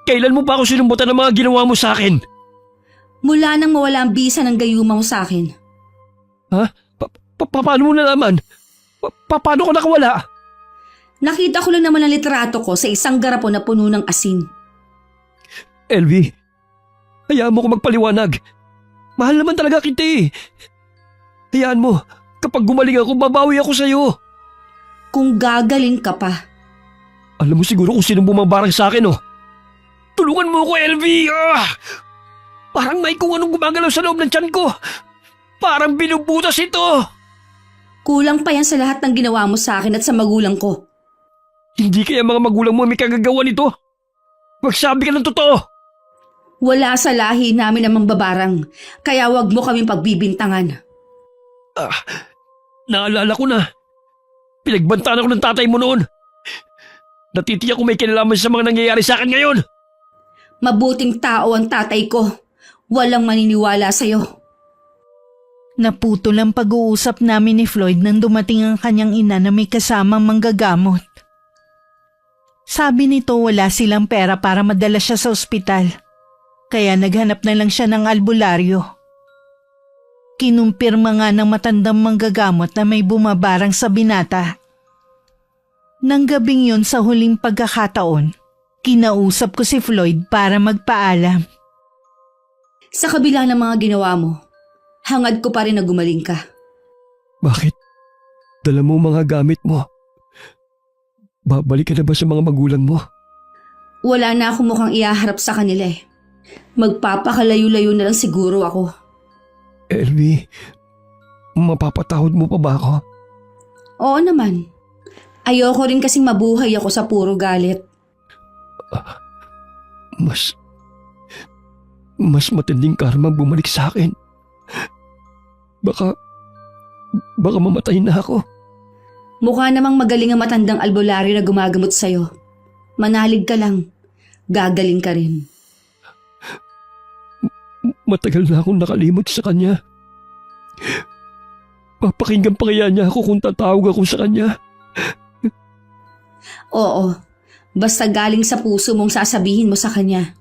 [SPEAKER 1] Kailan mo pa ako sinumbutan ng mga ginawa mo sa akin?
[SPEAKER 2] Mula nang mawala ang bisa ng gayuma mo sa akin.
[SPEAKER 1] Ha? Paano mo nalaman? Paano ko nakawala?
[SPEAKER 2] Nakita ko lang naman ang litrato ko sa isang garapon na puno ng asin.
[SPEAKER 1] LV, hayaan mo ko magpaliwanag. Mahal naman talaga kita eh. Hayaan mo, kapag gumaling ako, babawi ako sa'yo.
[SPEAKER 2] Kung gagaling ka pa.
[SPEAKER 1] Alam mo siguro kung sinong bumabarang sa akin, oh. Tulungan mo ako, LV! Parang may kung anong gumagalaw sa loob ng tiyan ko. Parang binubutas ito.
[SPEAKER 2] Kulang pa yan sa lahat ng ginawa mo sa akin at sa magulang ko.
[SPEAKER 1] Hindi kaya mga magulang mo may kagagawa nito? Magsabi ka ng totoo.
[SPEAKER 2] Wala sa lahi namin ang mambabarang, kaya wag mo kaming pagbibintangan.
[SPEAKER 1] Naalala ko na. Pinagbantaan ako ng tatay mo noon. Natitiyak ko may kinalaman sa mga nangyayari sa akin ngayon.
[SPEAKER 2] Mabuting tao ang tatay ko. Walang maniniwala sa'yo.
[SPEAKER 3] Naputol ang pag-uusap namin ni Floyd nang dumating ang kanyang ina na may kasamang manggagamot. Sabi nito wala silang pera para madala siya sa ospital, kaya naghanap na lang siya ng albularyo. Kinumpirma nga ng matandang manggagamot na may bumabarang sa binata. Nang gabing yun sa huling pagkakataon, kinausap ko si Floyd para magpaalam.
[SPEAKER 2] Sa kabila ng mga ginawa mo, hangad ko pa rin na gumaling ka.
[SPEAKER 1] Bakit? Dala mo mga gamit mo. Babalik ka na ba sa mga magulang mo?
[SPEAKER 2] Wala na akong mukhang ihaharap sa kanila eh. Magpapakalayo-layo na lang siguro ako.
[SPEAKER 1] LV, mapapatawad mo pa ba ako?
[SPEAKER 2] Oo naman. Ayoko rin kasing mabuhay ako sa puro galit.
[SPEAKER 1] Mas matinding karma bumalik sa akin. Baka mamatay na ako.
[SPEAKER 2] Mukha namang magaling ang matandang albularyo na gumagamot sa'yo. Manalig ka lang. Gagaling ka rin.
[SPEAKER 1] Matagal na akong nakalimot sa kanya. Papakinggan pa kaya niya ako kung tatawag ako sa kanya?
[SPEAKER 2] Oo. Basta galing sa puso mong sasabihin mo sa kanya.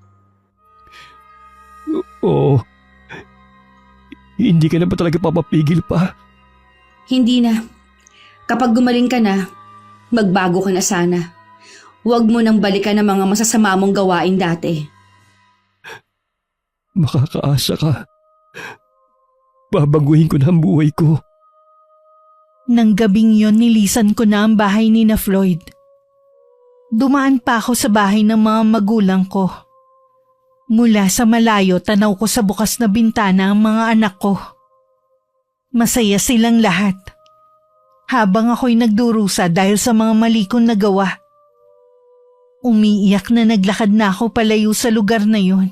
[SPEAKER 1] Oo. Hindi ka na ba talaga papapigil pa?
[SPEAKER 2] Hindi na. Kapag gumaling ka na, magbago ka na sana. Huwag mo nang balikan ang mga masasama mong gawain dati.
[SPEAKER 1] Makakaasa ka. Babaguhin ko na ang buhay ko.
[SPEAKER 3] Nang gabing yon nilisan ko na ang bahay ni na Floyd. Dumaan pa ako sa bahay ng mga magulang ko. Mula sa malayo tanaw ko sa bukas na bintana ang mga anak ko. Masaya silang lahat. habang ako'y nagdurusa dahil sa mga mali kong nagawa. Umiiyak na naglakad na ako palayo sa lugar na yun.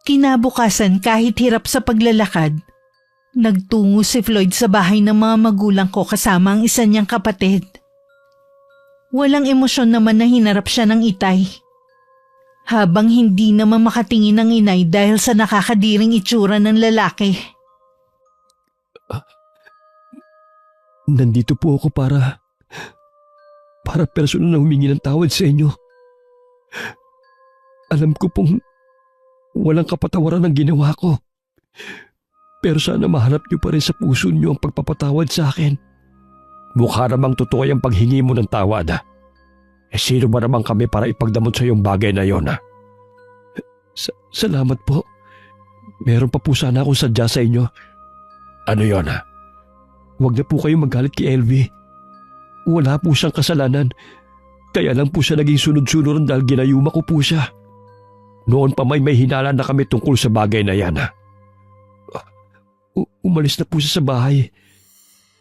[SPEAKER 3] Kinabukasan kahit hirap sa paglalakad, nagtungo si Floyd sa bahay ng mga magulang ko kasama ang isa niyang kapatid. Walang emosyon naman na hinarap siya ng itay. Habang hindi naman makatingin ang inay dahil sa nakakadiring itsura ng lalaki.
[SPEAKER 1] Nandito po ako para personal na humingi ng tawad sa inyo. Alam ko pong walang kapatawaran ang ginawa ko. Pero sana mahanap niyo pa rin sa puso niyo ang pagpapatawad sa akin. Mukha namang totoo yung paghingi mo ng tawad. Sino ba naman kami para ipagdamot sa yung bagay na yon? Salamat po. Meron pa po sana akong sadya sa inyo. Ano yon? Huwag na po kayong magalit kay LV. Wala po siyang kasalanan. Kaya lang po siya naging sunod-sunuran dahil ginayuma ko po siya. Noon pa may hinala na kami tungkol sa bagay na yan. Umalis na po siya sa bahay.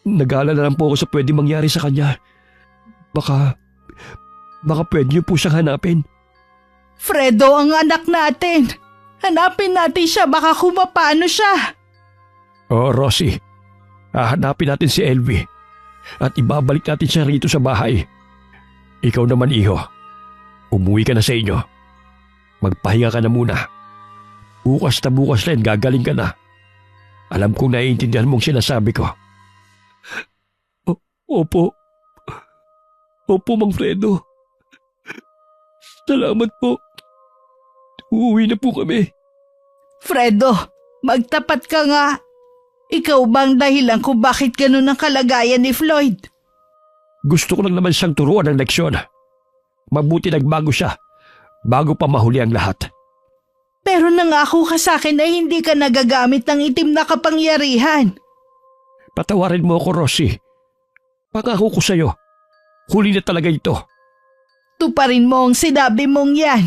[SPEAKER 1] Nag-aalala lang po ako sa pwede mangyari sa kanya. Baka pwede niyo po siyang hanapin.
[SPEAKER 3] Fredo, ang anak natin! Hanapin natin siya, baka kumapano siya!
[SPEAKER 1] Oo, Rosie. Hahanapin natin si LV. At ibabalik natin siya rito sa bahay. Ikaw naman, iho. Umuwi ka na sa inyo. Magpahinga ka na muna. Bukas na bukas rin, gagaling ka na. Alam kong naiintindihan mong sinasabi ko. Opo. Opo, Mang Fredo. Salamat po. Uuwi na po kami.
[SPEAKER 3] Fredo, magtapat ka nga. Ikaw bang dahilan kung bakit ganun ang kalagayan ni Floyd?
[SPEAKER 1] Gusto ko lang naman siyang turuan ng leksyon. Mabuti nagbago siya bago pa mahuli ang lahat.
[SPEAKER 3] Pero nangako ka sa akin ay hindi ka nagagamit ng itim na kapangyarihan.
[SPEAKER 1] Patawarin mo ako, Rosie. Pangako ko sa'yo. Huli na talaga ito.
[SPEAKER 3] Tuparin mo ang sinabi mong yan.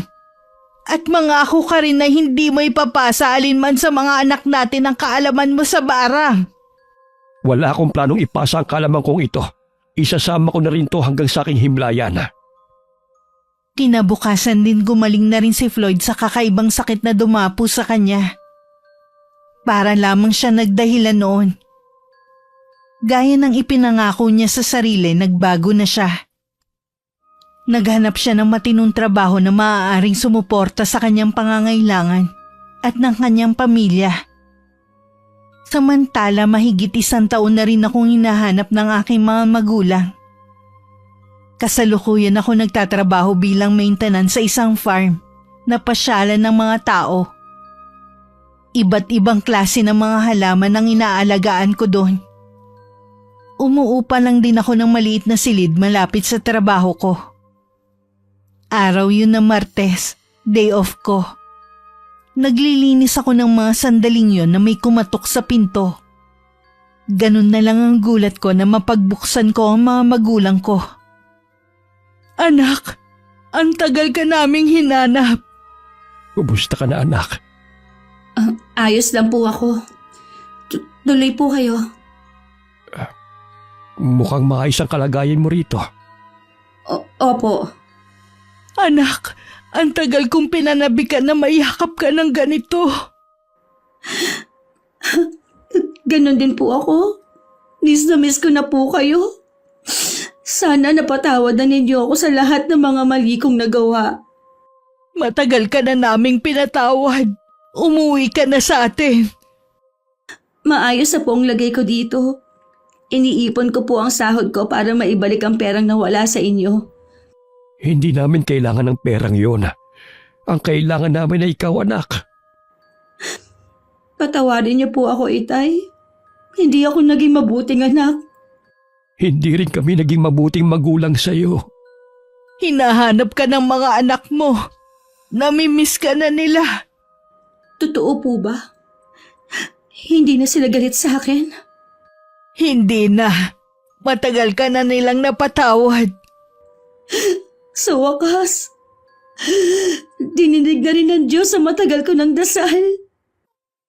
[SPEAKER 3] At mangako ka rin na hindi mo ipapasa alinman sa mga anak natin ang kaalaman mo sa barang.
[SPEAKER 1] Wala akong planong ipasa ang kaalaman kong ito. Isasama ko na rin to hanggang sa aking himlayan.
[SPEAKER 3] Kinabukasan din gumaling na rin si Floyd sa kakaibang sakit na dumapo sa kanya. Para lamang siya nagdahilan noon. Gaya ng ipinangako niya sa sarili, nagbago na siya. Naghanap siya ng matinong trabaho na maaaring sumuporta sa kanyang pangangailangan at ng kanyang pamilya. Samantala mahigit 1 taon na rin akong hinahanap ng aking mga magulang. Kasalukuyan ako nagtatrabaho bilang maintenance sa isang farm na pasyalan ng mga tao. Iba't ibang klase ng mga halaman ang inaalagaan ko doon. Umuupa lang din ako ng maliit na silid malapit sa trabaho ko. Araw yun na Martes, day off ko. Naglilinis ako ng mga sandaling yon na may kumatok sa pinto. Ganun na lang ang gulat ko na mapagbuksan ko ang mga magulang ko. Anak, ang tagal ka naming hinanap.
[SPEAKER 1] Kumusta ka na, anak?
[SPEAKER 2] Ayos lang po ako. Tuloy po kayo.
[SPEAKER 1] Mukhang maayos ang kalagayan mo rito.
[SPEAKER 2] Opo.
[SPEAKER 3] Anak, ang tagal kong pinanabikan na maihakap ka ng ganito.
[SPEAKER 2] Ganon din po ako. Miss na miss ko na po kayo. Sana napatawad na ninyo ako sa lahat ng mga mali kong nagawa.
[SPEAKER 3] Matagal ka na naming pinatawad. Umuwi ka na sa atin.
[SPEAKER 2] Maayos na po ang lagay ko dito. Iniipon ko po ang sahod ko para maibalik ang perang nawala sa inyo.
[SPEAKER 1] Hindi namin kailangan ng perang yon. Ang kailangan namin ay ikaw, anak.
[SPEAKER 2] Patawarin niyo po ako, Itay. Hindi ako naging mabuting anak.
[SPEAKER 1] Hindi rin kami naging mabuting magulang sa iyo.
[SPEAKER 3] Hinahanap ka ng mga anak mo. Namimiss ka na nila.
[SPEAKER 2] Totoo po ba? Hindi na sila galit sa akin?
[SPEAKER 3] Hindi na. Matagal ka na nilang napatawad.
[SPEAKER 2] Sa wakas, dininig na rin ng Diyos sa matagal ko ng dasal.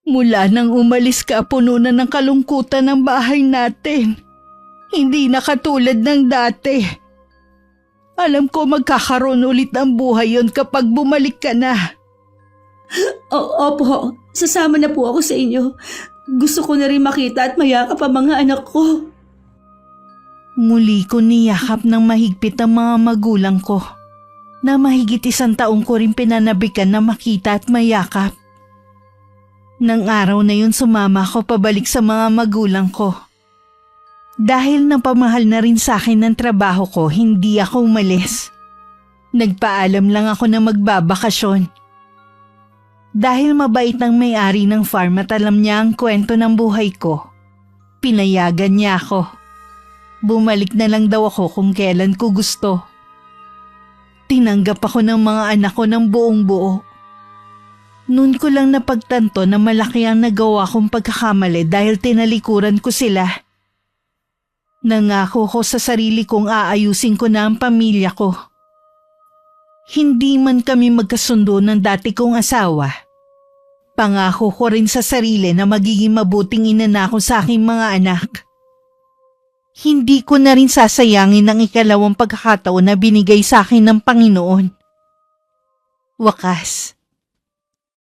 [SPEAKER 3] Mula nang umalis ka, puno na ng kalungkutan ng bahay natin. Hindi na katulad ng dati. Alam ko magkakaroon ulit ng buhay yon kapag bumalik ka na.
[SPEAKER 2] Opo, sasama na po ako sa inyo. Gusto ko na rin makita at mayakap ang mga anak ko.
[SPEAKER 3] Muli ko niyakap ng mahigpit ang mga magulang ko, na mahigit 1 taong ko rin pinanabikan na makita at mayakap. Nang araw na yun sumama ko pabalik sa mga magulang ko. Dahil napamahal na rin sa akin ng trabaho ko, hindi ako umalis. Nagpaalam lang ako na magbabakasyon. Dahil mabait ang may-ari ng farm at alam niya ang kwento ng buhay ko, pinayagan niya ako. Bumalik na lang daw ako kung kailan ko gusto. Tinanggap ako ng mga anak ko ng buong buo. Noon ko lang napagtanto na malaki ang nagawa kong pagkakamali dahil tinalikuran ko sila. Nangako ko sa sarili kong aayusin ko na ang pamilya ko. Hindi man kami magkasundo ng dati kong asawa. Pangako ko rin sa sarili na magiging mabuting ina na ako sa aking mga anak. Hindi ko na rin sasayangin ang ikalawang pagkakataon na binigay sa akin ng Panginoon. Wakas,